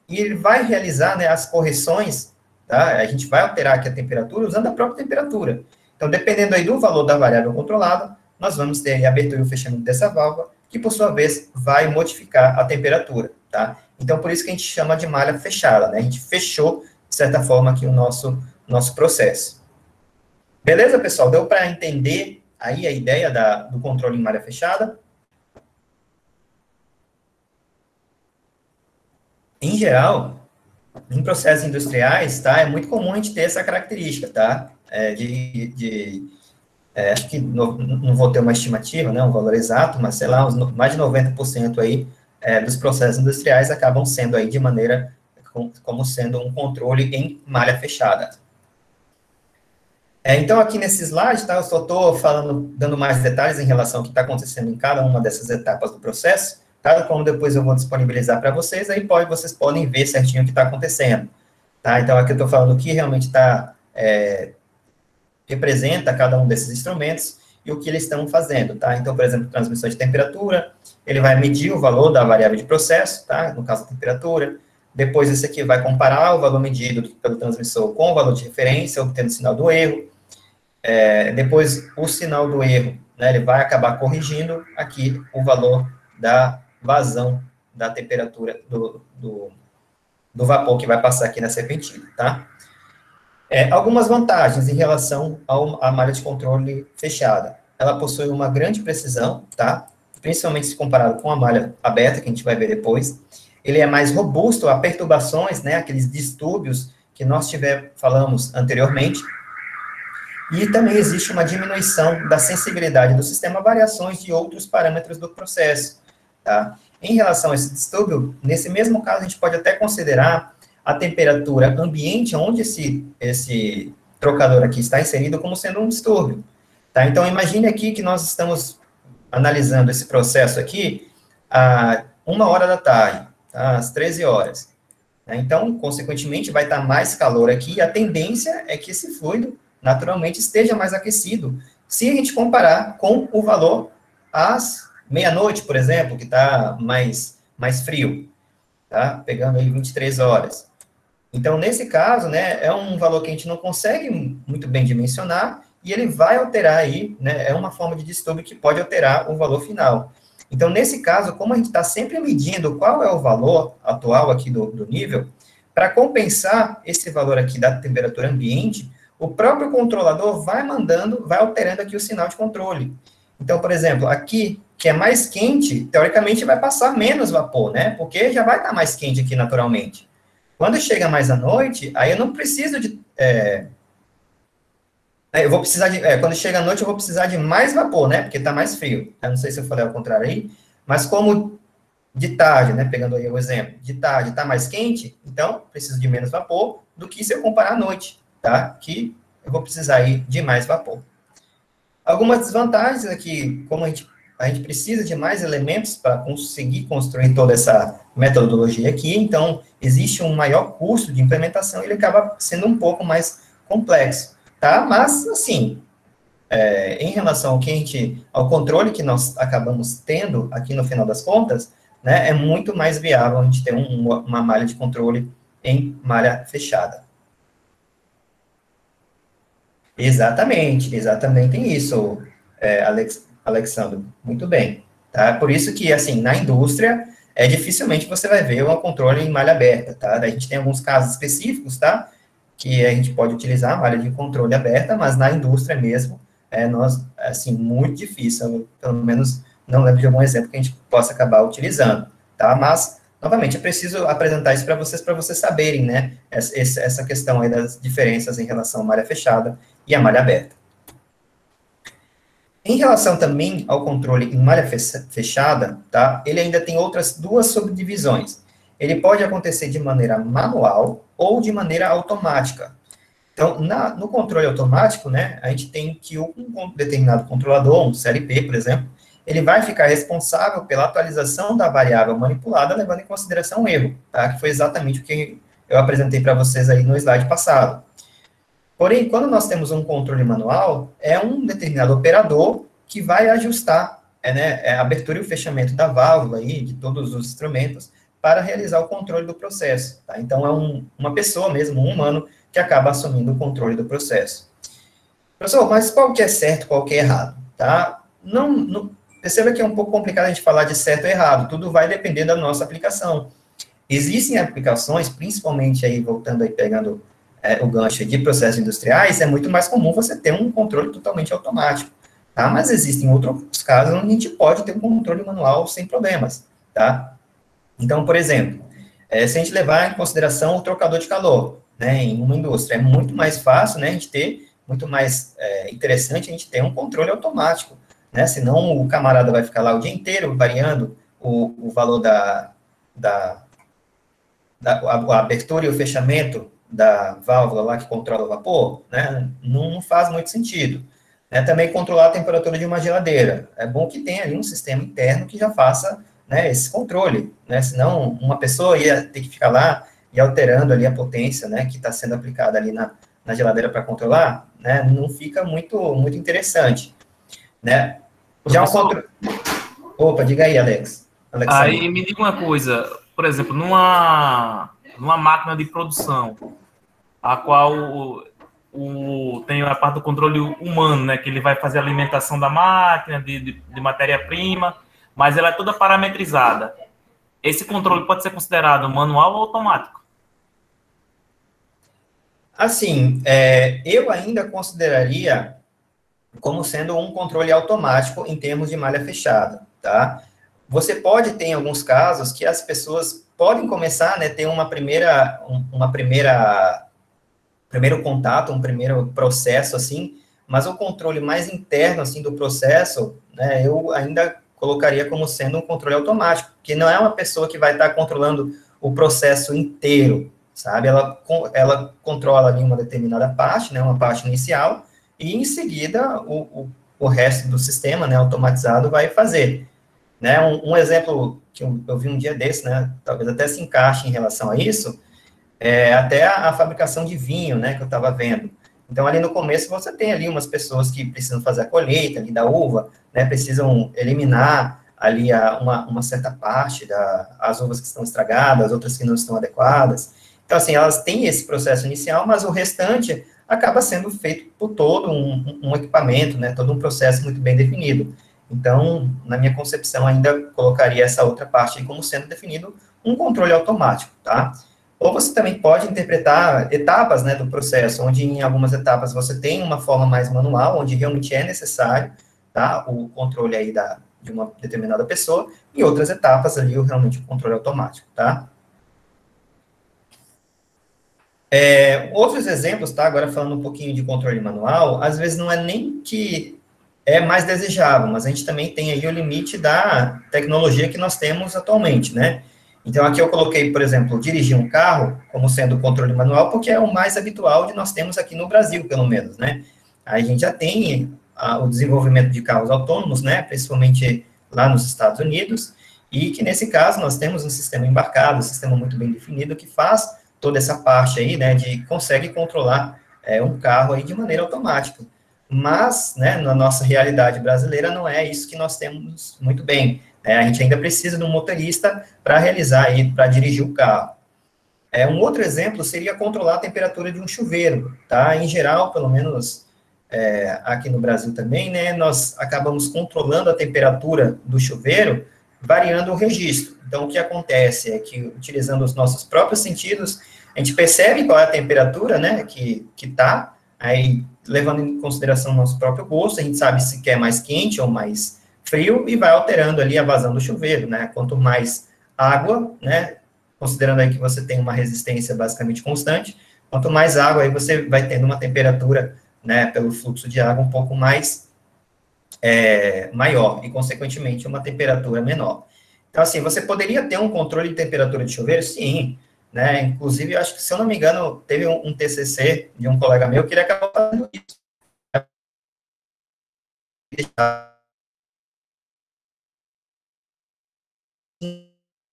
E ele vai realizar, né, as correções, tá? A gente vai alterar aqui a temperatura usando a própria temperatura. Então, dependendo aí do valor da variável controlada, nós vamos ter a abertura e o fechamento dessa válvula, que, por sua vez, vai modificar a temperatura, tá? Então, por isso que a gente chama de malha fechada, né? A gente fechou, de certa forma, aqui o nosso processo. Beleza, pessoal? Deu para entender aí a ideia do controle em malha fechada? Em geral, em processos industriais, tá? É muito comum a gente ter essa característica, tá? Acho que não vou ter uma estimativa, né, um valor exato, mas, sei lá, mais de 90% aí dos processos industriais acabam sendo aí de maneira, como sendo um controle em malha fechada. Então, aqui nesse slide, tá, eu só estou falando, dando mais detalhes em relação ao que está acontecendo em cada uma dessas etapas do processo, tá? Como depois eu vou disponibilizar para vocês, aí vocês podem ver certinho o que está acontecendo, tá? Então, aqui eu estou falando o que realmente representa cada um desses instrumentos e o que eles estão fazendo, tá? Então, por exemplo, transmissão de temperatura, ele vai medir o valor da variável de processo, tá? No caso, a temperatura. Depois, esse aqui vai comparar o valor medido pelo transmissor com o valor de referência, obtendo o sinal do erro. Depois, o sinal do erro, né, ele vai acabar corrigindo aqui o valor da vazão da temperatura do vapor que vai passar aqui na serpentina, tá? Algumas vantagens em relação à malha de controle fechada. Ela possui uma grande precisão, tá? Principalmente se comparado com a malha aberta, que a gente vai ver depois. Ele é mais robusto a perturbações, né, aqueles distúrbios que nós falamos anteriormente. E também existe uma diminuição da sensibilidade do sistema a variações de outros parâmetros do processo, tá? Em relação a esse distúrbio, nesse mesmo caso, a gente pode até considerar a temperatura ambiente onde esse trocador aqui está inserido como sendo um distúrbio, tá? Então, imagine aqui que nós estamos analisando esse processo aqui a 1h da tarde, tá? Às 13 horas. Então, consequentemente, vai estar mais calor aqui, e a tendência é que esse fluido, naturalmente, esteja mais aquecido, se a gente comparar com o valor às meia-noite, por exemplo, que está mais frio, tá? Pegando aí 23 horas. Então, nesse caso, né, é um valor que a gente não consegue muito bem dimensionar, e ele vai alterar aí, né, é uma forma de distúrbio que pode alterar o valor final. Então, nesse caso, como a gente está sempre medindo qual é o valor atual aqui do nível, para compensar esse valor aqui da temperatura ambiente, o próprio controlador vai alterando aqui o sinal de controle. Então, por exemplo, aqui, que é mais quente, teoricamente vai passar menos vapor, né? Porque já vai estar mais quente aqui naturalmente. Quando chega mais à noite, aí eu não preciso de... quando chega à noite, eu vou precisar de mais vapor, né? Porque está mais frio. Eu não sei se eu falei ao contrário aí, mas como de tarde, né? Pegando aí o exemplo, de tarde está mais quente, então preciso de menos vapor do que se eu comparar à noite, tá? Que eu vou precisar aí de mais vapor. Algumas desvantagens aqui, como a gente precisa de mais elementos para conseguir construir toda essa metodologia aqui, então existe um maior custo de implementação e ele acaba sendo um pouco mais complexo, tá? Mas, assim, em relação ao controle que nós acabamos tendo aqui no final das contas, né, é muito mais viável a gente ter uma malha de controle em malha fechada. Exatamente isso, Alexandre, muito bem. Tá? Por isso que, assim, na indústria, dificilmente você vai ver um controle em malha aberta, tá? Daí a gente tem alguns casos específicos, tá? Que a gente pode utilizar a malha de controle aberta, mas na indústria mesmo, muito difícil, pelo menos não lembro de algum exemplo que a gente possa acabar utilizando, tá? Mas, novamente, eu preciso apresentar isso para vocês saberem, né, essa questão aí das diferenças em relação à malha fechada e à malha aberta. Em relação também ao controle em malha fechada, tá? Ele ainda tem outras duas subdivisões. Ele pode acontecer de maneira manual ou de maneira automática. Então, no controle automático, né, a gente tem que um determinado controlador, um CLP, por exemplo, ele vai ficar responsável pela atualização da variável manipulada, levando em consideração o erro, tá? Que foi exatamente o que eu apresentei para vocês aí no slide passado. Porém, quando nós temos um controle manual, é um determinado operador que vai ajustar a abertura e o fechamento da válvula aí, de todos os instrumentos, para realizar o controle do processo, tá? Então, é uma pessoa mesmo, um humano, que acaba assumindo o controle do processo. Professor, mas qual que é certo, qual que é errado, tá? Perceba que é um pouco complicado a gente falar de certo ou errado, tudo vai depender da nossa aplicação. Existem aplicações, principalmente aí, voltando aí, pegando o gancho de processos industriais, é muito mais comum você ter um controle totalmente automático, tá? Mas existem outros casos onde a gente pode ter um controle manual sem problemas, tá? Então, por exemplo, se a gente levar em consideração o trocador de calor, né, em uma indústria, é muito mais fácil, né, a gente ter, muito mais interessante a gente ter um controle automático, né, senão o camarada vai ficar lá o dia inteiro variando o valor a abertura e o fechamento da válvula lá que controla o vapor, né, não faz muito sentido. Também controlar a temperatura de uma geladeira. É bom que tenha ali um sistema interno que já faça, né, esse controle, né, senão uma pessoa ia ter que ficar lá e alterando ali a potência, né, que está sendo aplicada ali na geladeira para controlar, né, não fica muito interessante, né. Já um controle... Opa, diga aí, Alex. Aí me diga uma coisa, por exemplo, numa máquina de produção, a qual tem a parte do controle humano, né, que ele vai fazer a alimentação da máquina, de matéria-prima, mas ela é toda parametrizada. Esse controle pode ser considerado manual ou automático? Assim, eu ainda consideraria como sendo um controle automático em termos de malha fechada, tá? Você pode ter, em alguns casos, que as pessoas podem começar, né, ter primeiro contato, um primeiro processo, assim, mas o controle mais interno, assim, do processo, né, eu ainda colocaria como sendo um controle automático, porque não é uma pessoa que vai estar controlando o processo inteiro, sabe? Ela controla ali uma determinada parte, né, uma parte inicial, e em seguida o resto do sistema, né, automatizado vai fazer. Né, um exemplo que eu vi um dia desse, né, talvez até se encaixe em relação a isso, até a fabricação de vinho, né, que eu estava vendo. Então, ali no começo, você tem ali umas pessoas que precisam fazer a colheita ali da uva, né, precisam eliminar ali uma certa parte das uvas que estão estragadas, outras que não estão adequadas. Então, assim, elas têm esse processo inicial, mas o restante acaba sendo feito por todo um equipamento, né, todo um processo muito bem definido. Então, na minha concepção, ainda colocaria essa outra parte aí como sendo definido um controle automático, tá? Ou você também pode interpretar etapas, né, do processo, onde em algumas etapas você tem uma forma mais manual, onde realmente é necessário, tá, o controle aí de uma determinada pessoa, e outras etapas ali, realmente o controle automático, tá? Outros exemplos, tá, agora falando um pouquinho de controle manual, às vezes não é nem que é mais desejável, mas a gente também tem aí o limite da tecnologia que nós temos atualmente, né? Então, aqui eu coloquei, por exemplo, dirigir um carro como sendo controle manual, porque é o mais habitual de nós temos aqui no Brasil, pelo menos, né? Aí a gente já tem o desenvolvimento de carros autônomos, né? Principalmente lá nos Estados Unidos, e que nesse caso nós temos um sistema embarcado, um sistema muito bem definido, que faz toda essa parte aí, né? Consegue controlar um carro aí de maneira automática. Mas, né, na nossa realidade brasileira, não é isso que nós temos muito bem. A gente ainda precisa de um motorista para realizar aí, para dirigir o carro. Um outro exemplo seria controlar a temperatura de um chuveiro, tá? Em geral, pelo menos aqui no Brasil também, né, nós acabamos controlando a temperatura do chuveiro, variando o registro. Então, o que acontece é que, utilizando os nossos próprios sentidos, a gente percebe qual é a temperatura, né, que está, aí, levando em consideração o nosso próprio gosto, a gente sabe se quer mais quente ou mais frio, e vai alterando ali a vazão do chuveiro, né? Quanto mais água, né, considerando aí que você tem uma resistência basicamente constante, quanto mais água, aí você vai tendo uma temperatura, né, pelo fluxo de água um pouco mais maior, e, consequentemente, uma temperatura menor. Então, assim, você poderia ter um controle de temperatura de chuveiro? Sim, né? Inclusive, eu acho que, se eu não me engano, teve um TCC de um colega meu que ele acabou fazendo isso.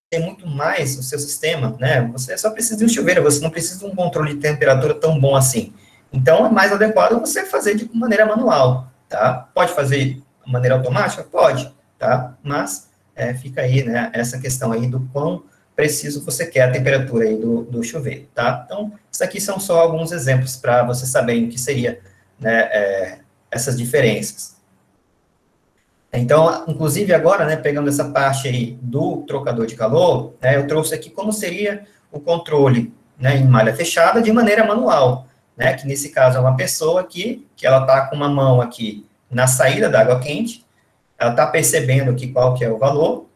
Tem muito mais o seu sistema, né? Você só precisa de um chuveiro, você não precisa de um controle de temperatura tão bom assim. Então, é mais adequado você fazer de maneira manual, tá? Pode fazer de maneira automática? Pode, tá? Mas fica aí, né, essa questão aí do quão preciso você quer a temperatura aí do chuveiro, tá? Então, isso aqui são só alguns exemplos para você saber o que seria, né, essas diferenças. Então, inclusive agora, né, pegando essa parte aí do trocador de calor, né, eu trouxe aqui como seria o controle, né, em malha fechada de maneira manual, né, que nesse caso é uma pessoa que ela está com uma mão aqui na saída da água quente, ela está percebendo aqui qual que é o valor,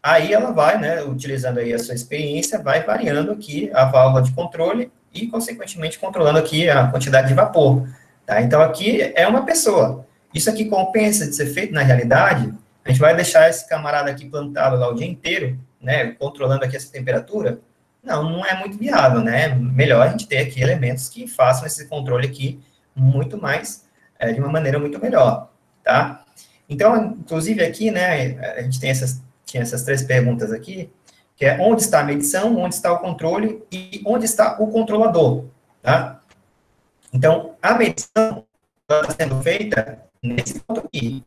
aí ela vai, né, utilizando aí a sua experiência, vai variando aqui a válvula de controle e, consequentemente, controlando aqui a quantidade de vapor, tá? Então, aqui é uma pessoa. Isso aqui compensa de ser feito na realidade? A gente vai deixar esse camarada aqui plantado lá o dia inteiro, né, controlando aqui essa temperatura? não é muito viável, né? Melhor a gente ter aqui elementos que façam esse controle aqui muito mais, de uma maneira muito melhor, tá? Então, inclusive aqui, né, a gente tinha essas 3 perguntas aqui, que é onde está a medição, onde está o controle e onde está o controlador, tá? Então, a medição está sendo feita nesse ponto aqui.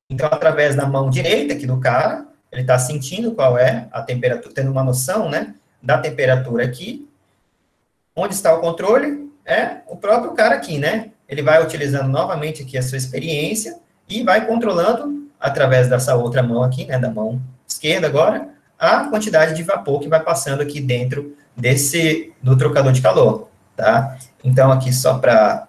Então, através da mão direita aqui do cara, ele está sentindo qual é a temperatura, tendo uma noção, né, da temperatura aqui. Onde está o controle? É o próprio cara aqui, né? Ele vai utilizando novamente aqui a sua experiência e vai controlando, através dessa outra mão aqui, né, da mão esquerda agora, a quantidade de vapor que vai passando aqui dentro do trocador de calor, tá? Então, aqui só para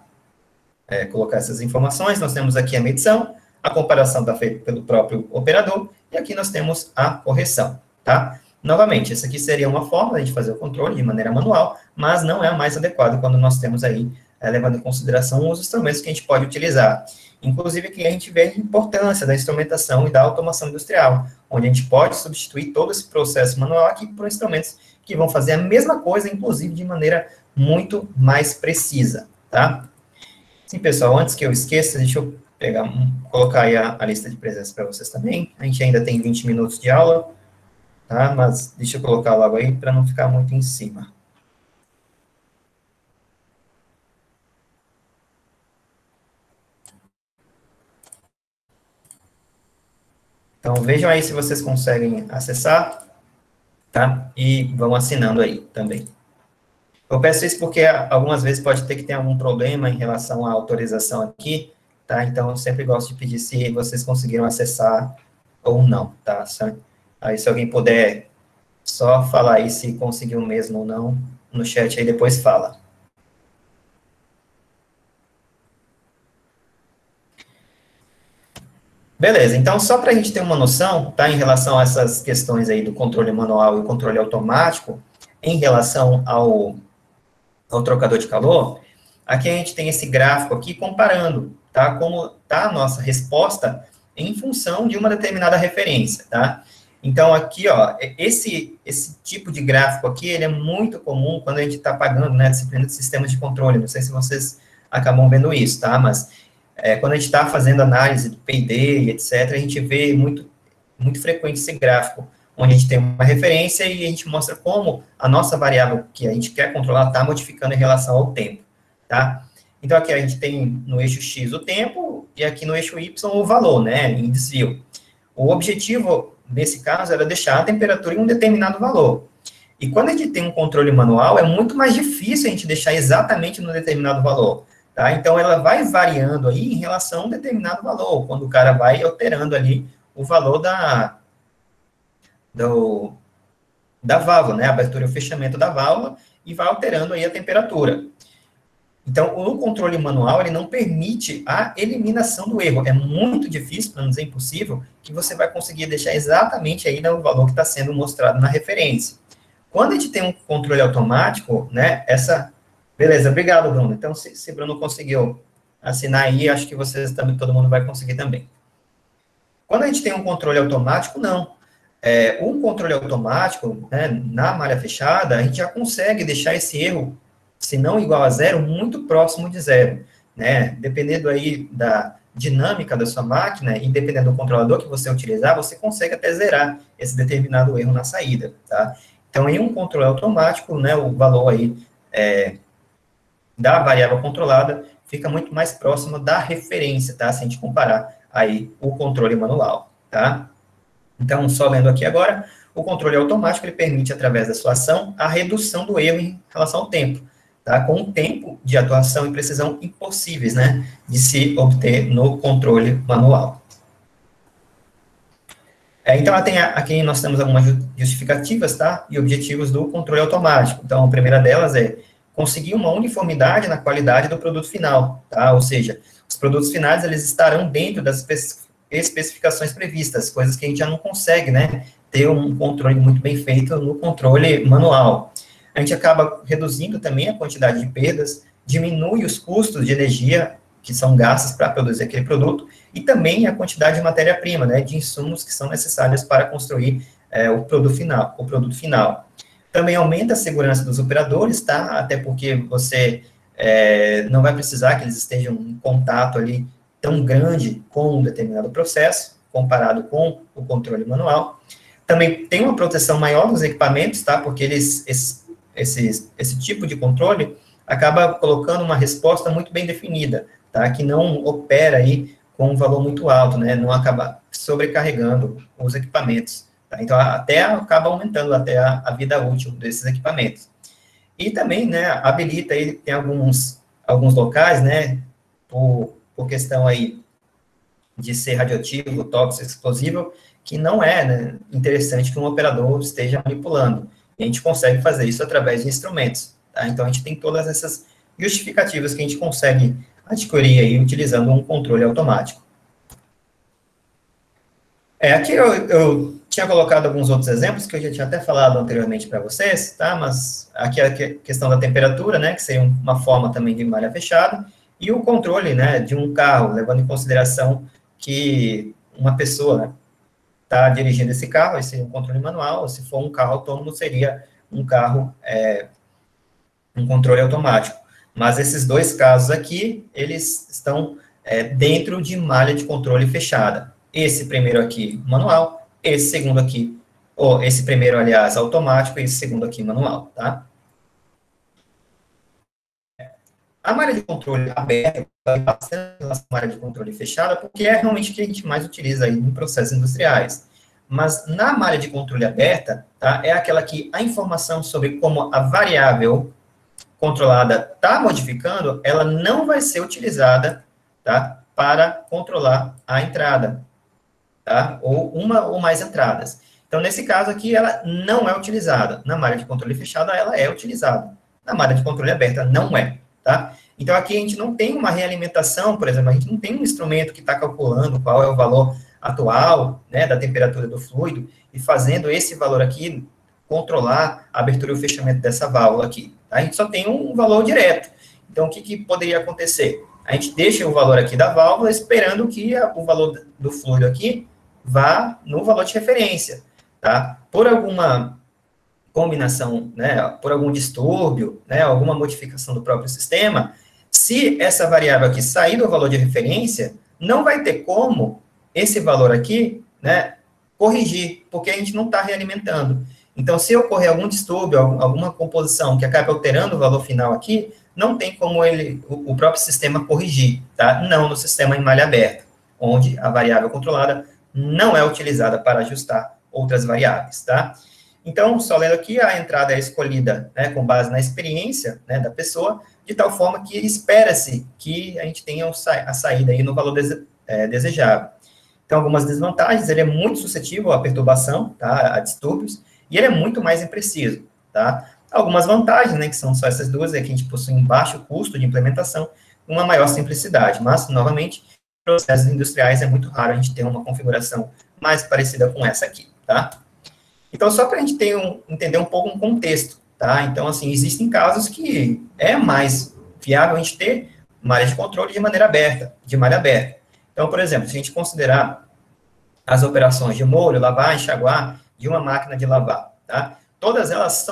colocar essas informações, nós temos aqui a medição, a comparação está feita pelo próprio operador, e aqui nós temos a correção, tá? Novamente, essa aqui seria uma forma de fazer o controle de maneira manual, mas não é a mais adequada quando nós temos aí, levando em consideração os instrumentos que a gente pode utilizar. Inclusive, aqui a gente vê a importância da instrumentação e da automação industrial, onde a gente pode substituir todo esse processo manual aqui por instrumentos que vão fazer a mesma coisa, inclusive de maneira muito mais precisa, tá? Sim, pessoal, antes que eu esqueça, deixa eu colocar aí a lista de presença para vocês também. A gente ainda tem 20 minutos de aula, tá? Mas deixa eu colocar logo aí para não ficar muito em cima. Então, vejam aí se vocês conseguem acessar, tá? E vão assinando aí também. Eu peço isso porque algumas vezes pode ter que ter algum problema em relação à autorização aqui, tá? Então, eu sempre gosto de pedir se vocês conseguiram acessar ou não, tá? Aí, se alguém puder só falar aí se conseguiu mesmo ou não, no chat aí depois fala. Beleza, então só para a gente ter uma noção, tá, em relação a essas questões aí do controle manual e controle automático, em relação ao trocador de calor, aqui a gente tem esse gráfico aqui comparando, tá, como está a nossa resposta em função de uma determinada referência, tá? Então, aqui, ó, esse tipo de gráfico aqui, ele é muito comum quando a gente está pagando, né, disciplina de sistemas de controle, não sei se vocês acabam vendo isso, tá, mas quando a gente está fazendo análise do P&D e etc., a gente vê muito frequente esse gráfico, onde a gente tem uma referência e a gente mostra como a nossa variável que a gente quer controlar está modificando em relação ao tempo, tá? Então, aqui a gente tem no eixo X o tempo e aqui no eixo Y o valor, né, em desvio. O objetivo, nesse caso, era deixar a temperatura em um determinado valor. E quando a gente tem um controle manual, é muito mais difícil a gente deixar exatamente no determinado valor. Tá? Então, ela vai variando aí em relação a um determinado valor, quando o cara vai alterando ali o valor da válvula, né? A abertura e o fechamento da válvula, e vai alterando aí a temperatura. Então, o controle manual, ele não permite a eliminação do erro. É muito difícil, para não dizer impossível, que você vai conseguir deixar exatamente aí no valor que está sendo mostrado na referência. Quando a gente tem um controle automático, né, Beleza, obrigado, Bruno. Então, se Bruno conseguiu assinar aí, acho que vocês também, todo mundo vai conseguir também. Quando a gente tem um controle automático, não. Um controle automático, né, na malha fechada, a gente já consegue deixar esse erro, se não igual a zero, muito próximo de zero, né? Dependendo aí da dinâmica da sua máquina e dependendo do controlador que você utilizar, você consegue até zerar esse determinado erro na saída, tá? Então, em um controle automático, né, o valor aí da variável controlada fica muito mais próximo da referência, tá? Se a gente comparar aí o controle manual, tá? Então, só lendo aqui agora, o controle automático, ele permite, através da sua ação, a redução do erro em relação ao tempo, tá? Com um tempo de atuação e precisão impossíveis, né? De se obter no controle manual. Então, aqui nós temos algumas justificativas, tá? E objetivos do controle automático. Então, a primeira delas é conseguir uma uniformidade na qualidade do produto final, tá? Ou seja, os produtos finais, eles estarão dentro das especificações previstas, coisas que a gente já não consegue, né? Ter um controle muito bem feito no controle manual. A gente acaba reduzindo também a quantidade de perdas, diminui os custos de energia que são gastos para produzir aquele produto, e também a quantidade de matéria-prima, né? De insumos que são necessários para construir o produto final. Também aumenta a segurança dos operadores, tá? Até porque você não vai precisar que eles estejam em contato ali tão grande com um determinado processo, comparado com o controle manual. Também tem uma proteção maior dos equipamentos, tá? Porque esse tipo de controle acaba colocando uma resposta muito bem definida, tá? Que não opera aí com um valor muito alto, né? Não acaba sobrecarregando os equipamentos, tá? Então, até acaba aumentando até a vida útil desses equipamentos. E também, né, habilita aí, tem alguns locais, né, por questão aí de ser radioativo, tóxico, explosivo, que não é, né, interessante que um operador esteja manipulando. E a gente consegue fazer isso através de instrumentos, tá? Então, a gente tem todas essas justificativas que a gente consegue adquirir aí utilizando um controle automático. Aqui eu tinha colocado alguns outros exemplos que eu já tinha até falado anteriormente para vocês, tá? Mas aqui é a questão da temperatura, né, que seria uma forma também de malha fechada, e o controle, né, de um carro, levando em consideração que uma pessoa está dirigindo esse carro, esse é um controle manual, se for um carro autônomo, seria um carro, um controle automático. Mas esses dois casos aqui, eles estão dentro de malha de controle fechada. Esse primeiro aqui, manual, esse segundo aqui, ou esse primeiro, aliás, automático, e esse segundo aqui, manual, tá? A malha de controle aberta é bastante relação à malha de controle fechada, porque é realmente o que a gente mais utiliza aí em processos industriais. Mas na malha de controle aberta, tá, é aquela que a informação sobre como a variável controlada está modificando, ela não vai ser utilizada, tá, para controlar a entrada, tá, ou uma ou mais entradas. Então, nesse caso aqui, ela não é utilizada. Na malha de controle fechada, ela é utilizada. Na malha de controle aberta, não é, tá? Então, aqui a gente não tem uma realimentação, por exemplo, a gente não tem um instrumento que está calculando qual é o valor atual, né, da temperatura do fluido, e fazendo esse valor aqui controlar a abertura e o fechamento dessa válvula aqui. Tá? A gente só tem um valor direto. Então, o que poderia acontecer? A gente deixa o valor aqui da válvula esperando que o valor do fluido aqui vá no valor de referência. Tá? Por alguma combinação, né, por algum distúrbio, né, alguma modificação do próprio sistema, se essa variável aqui sair do valor de referência, não vai ter como esse valor aqui, né, corrigir, porque a gente não está realimentando. Então, se ocorrer algum distúrbio, alguma composição que acabe alterando o valor final aqui, não tem como o próprio sistema corrigir, tá? Não no sistema em malha aberta, onde a variável controlada não é utilizada para ajustar outras variáveis, tá? Então, só lendo aqui, a entrada é escolhida, né, com base na experiência, né, da pessoa, de tal forma que espera-se que a gente tenha a saída aí no valor desejável. Então, algumas desvantagens, ele é muito suscetível à perturbação, tá, a distúrbios, e ele é muito mais impreciso, tá? Algumas vantagens, né, que são só essas duas, é que a gente possui um baixo custo de implementação, uma maior simplicidade, mas, novamente, em processos industriais é muito raro a gente ter uma configuração mais parecida com essa aqui, tá? Então, só para a gente entender um pouco um contexto, tá? Então, assim, existem casos que é mais viável a gente ter malha de controle de maneira aberta, de malha aberta. Então, por exemplo, se a gente considerar as operações de molho, lavar, enxaguar, de uma máquina de lavar, tá? Todas elas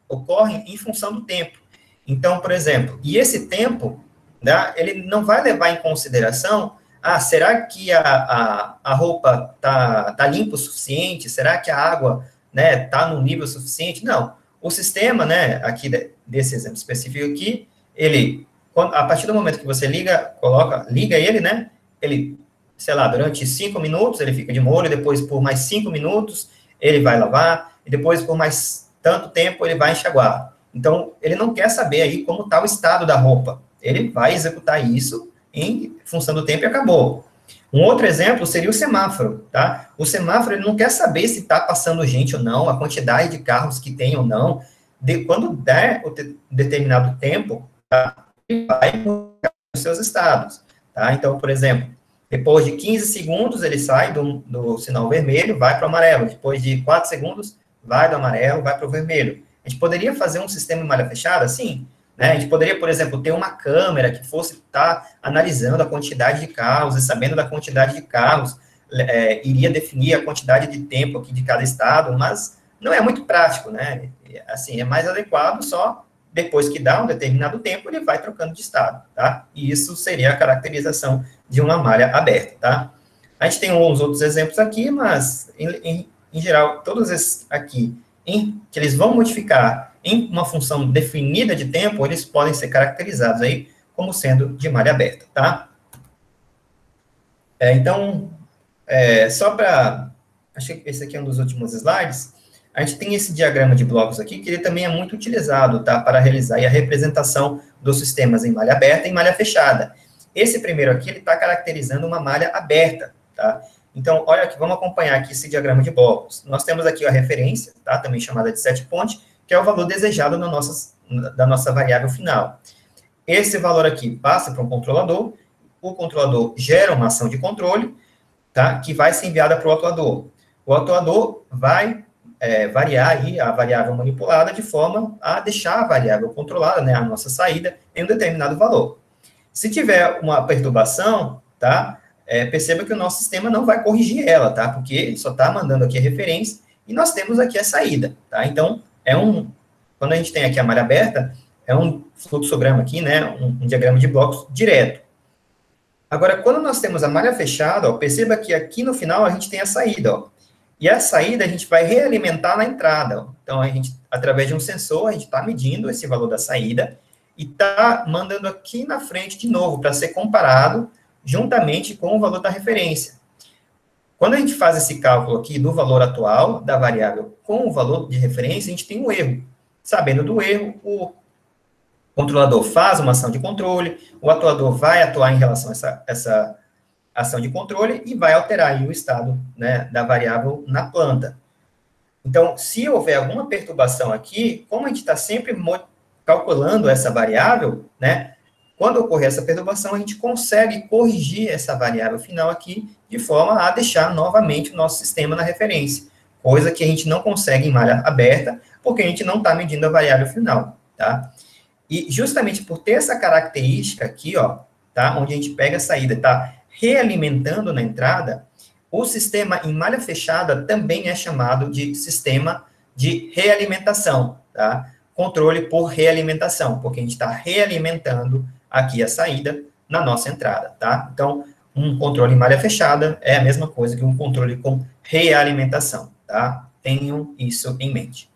ocorrem em função do tempo. Então, por exemplo, e esse tempo, né, ele não vai levar em consideração, será que a roupa tá limpa o suficiente? Será que a água, né, tá no nível suficiente? Não. O sistema, né, aqui desse exemplo específico aqui, a partir do momento que você liga ele, né, ele, sei lá, durante 5 minutos ele fica de molho, depois por mais 5 minutos ele vai lavar, e depois por mais tanto tempo ele vai enxaguar. Então, ele não quer saber aí como está o estado da roupa. Ele vai executar isso em função do tempo e acabou. Um outro exemplo seria o semáforo, tá? O semáforo, ele não quer saber se está passando gente ou não, a quantidade de carros que tem ou não. Quando der o determinado tempo, tá? Ele vai mudar os seus estados, tá? Então, por exemplo, depois de 15 segundos, ele sai do sinal vermelho, vai para o amarelo. Depois de 4 segundos, vai do amarelo, vai para o vermelho. A gente poderia fazer um sistema em malha fechada? Sim. Né? A gente poderia, por exemplo, ter uma câmera que fosse estar analisando a quantidade de carros e sabendo da quantidade de carros, iria definir a quantidade de tempo aqui de cada estado, mas não é muito prático, né? assim, é mais adequado só depois que dá um determinado tempo, ele vai trocando de estado, tá? E isso seria a caracterização de uma malha aberta, tá? A gente tem uns outros exemplos aqui, mas, em geral, todos esses aqui, que eles vão modificar em uma função definida de tempo, eles podem ser caracterizados aí como sendo de malha aberta, tá? Então, só para... Acho que esse aqui é um dos últimos slides. A gente tem esse diagrama de blocos aqui, que ele também é muito utilizado, tá? Para realizar aí a representação dos sistemas em malha aberta e em malha fechada. Esse primeiro aqui, ele está caracterizando uma malha aberta, tá? Então, olha aqui, vamos acompanhar aqui esse diagrama de blocos. Nós temos aqui a referência, tá? Também chamada de set point, que é o valor desejado da nossa variável final. Esse valor aqui passa para um controlador, o controlador gera uma ação de controle, tá? Que vai ser enviada para o atuador. O atuador vai variar aí a variável manipulada de forma a deixar a variável controlada, né, a nossa saída, em um determinado valor. Se tiver uma perturbação, tá? Perceba que o nosso sistema não vai corrigir ela, tá? Porque ele só está mandando aqui a referência e nós temos aqui a saída, tá? Então, quando a gente tem aqui a malha aberta, é um fluxograma aqui, né? Um diagrama de blocos direto. Agora, quando nós temos a malha fechada, ó, perceba que aqui no final a gente tem a saída, ó. E a saída a gente vai realimentar na entrada, ó. Então, através de um sensor, a gente está medindo esse valor da saída e está mandando aqui na frente de novo, para ser comparado juntamente com o valor da referência. Quando a gente faz esse cálculo aqui do valor atual da variável com o valor de referência, a gente tem um erro. Sabendo do erro, o controlador faz uma ação de controle, o atuador vai atuar em relação a essa ação de controle e vai alterar aí o estado, né, da variável na planta. Então, se houver alguma perturbação aqui, como a gente está sempre calculando essa variável, né, quando ocorrer essa perturbação, a gente consegue corrigir essa variável final aqui de forma a deixar novamente o nosso sistema na referência, coisa que a gente não consegue em malha aberta, porque a gente não está medindo a variável final, tá? E justamente por ter essa característica aqui, ó, tá, onde a gente pega a saída e está realimentando na entrada, o sistema em malha fechada também é chamado de sistema de realimentação, tá? Controle por realimentação, porque a gente está realimentando aqui a saída na nossa entrada, tá? Então, um controle em malha fechada é a mesma coisa que um controle com realimentação, tá? Tenham isso em mente.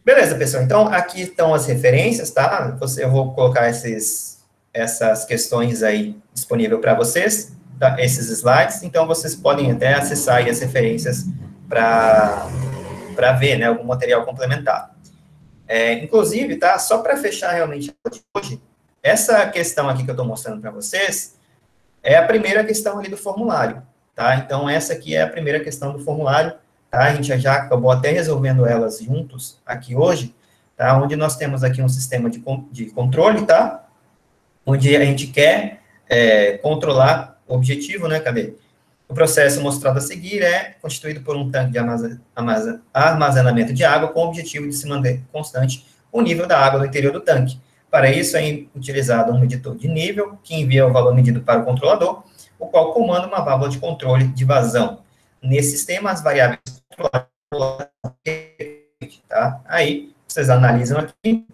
Beleza, pessoal? Então, aqui estão as referências, tá? Eu vou colocar essas questões aí disponível para vocês, tá? Esses slides, então vocês podem até acessar aí as referências para ver, né, algum material complementar. Inclusive, tá, só para fechar realmente de hoje, essa questão aqui que eu estou mostrando para vocês é a primeira questão ali do formulário, tá? Então, essa aqui é a primeira questão do formulário, tá? A gente já acabou até resolvendo elas juntos aqui hoje, tá? Onde nós temos aqui um sistema de controle, tá? Onde a gente quer controlar o objetivo, né? Cadê? O processo mostrado a seguir é constituído por um tanque de armazenamento de água com o objetivo de se manter constante o nível da água no interior do tanque. Para isso, é utilizado um medidor de nível, que envia o valor medido para o controlador, o qual comanda uma válvula de controle de vazão. Nesse sistema, as variáveis controladas, tá? Aí, vocês analisam aqui.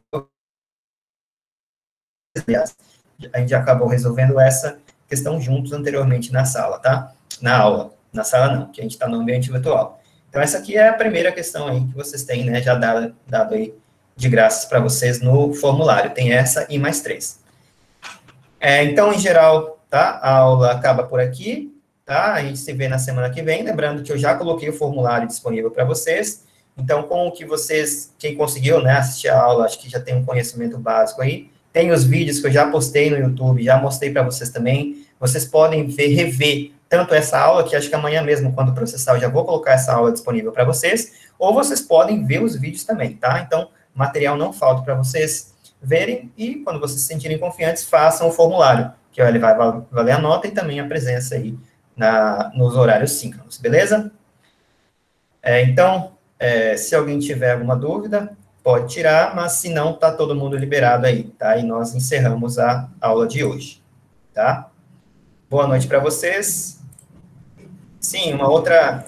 A gente já acabou resolvendo essa questão juntos anteriormente na sala, tá? Na aula. Na sala não, que a gente está no ambiente virtual. Então, essa aqui é a primeira questão aí que vocês têm, né, já dado aí de graças para vocês no formulário. Tem essa e mais 3. Então, em geral, tá? A aula acaba por aqui, tá? A gente se vê na semana que vem. Lembrando que eu já coloquei o formulário disponível para vocês. Então, com o que vocês, quem conseguiu, né, assistir a aula, acho que já tem um conhecimento básico aí. Tem os vídeos que eu já postei no YouTube, já mostrei para vocês também. Vocês podem rever tanto essa aula, que acho que amanhã mesmo, quando processar, eu já vou colocar essa aula disponível para vocês, ou vocês podem ver os vídeos também, tá? Então, material não falta para vocês verem, e quando vocês se sentirem confiantes, façam o formulário, que ele vai valer a nota e também a presença aí nos horários síncronos, beleza? Então, se alguém tiver alguma dúvida, pode tirar, mas se não, tá todo mundo liberado aí, tá? E nós encerramos a aula de hoje, tá? Boa noite para vocês. Sim, uma outra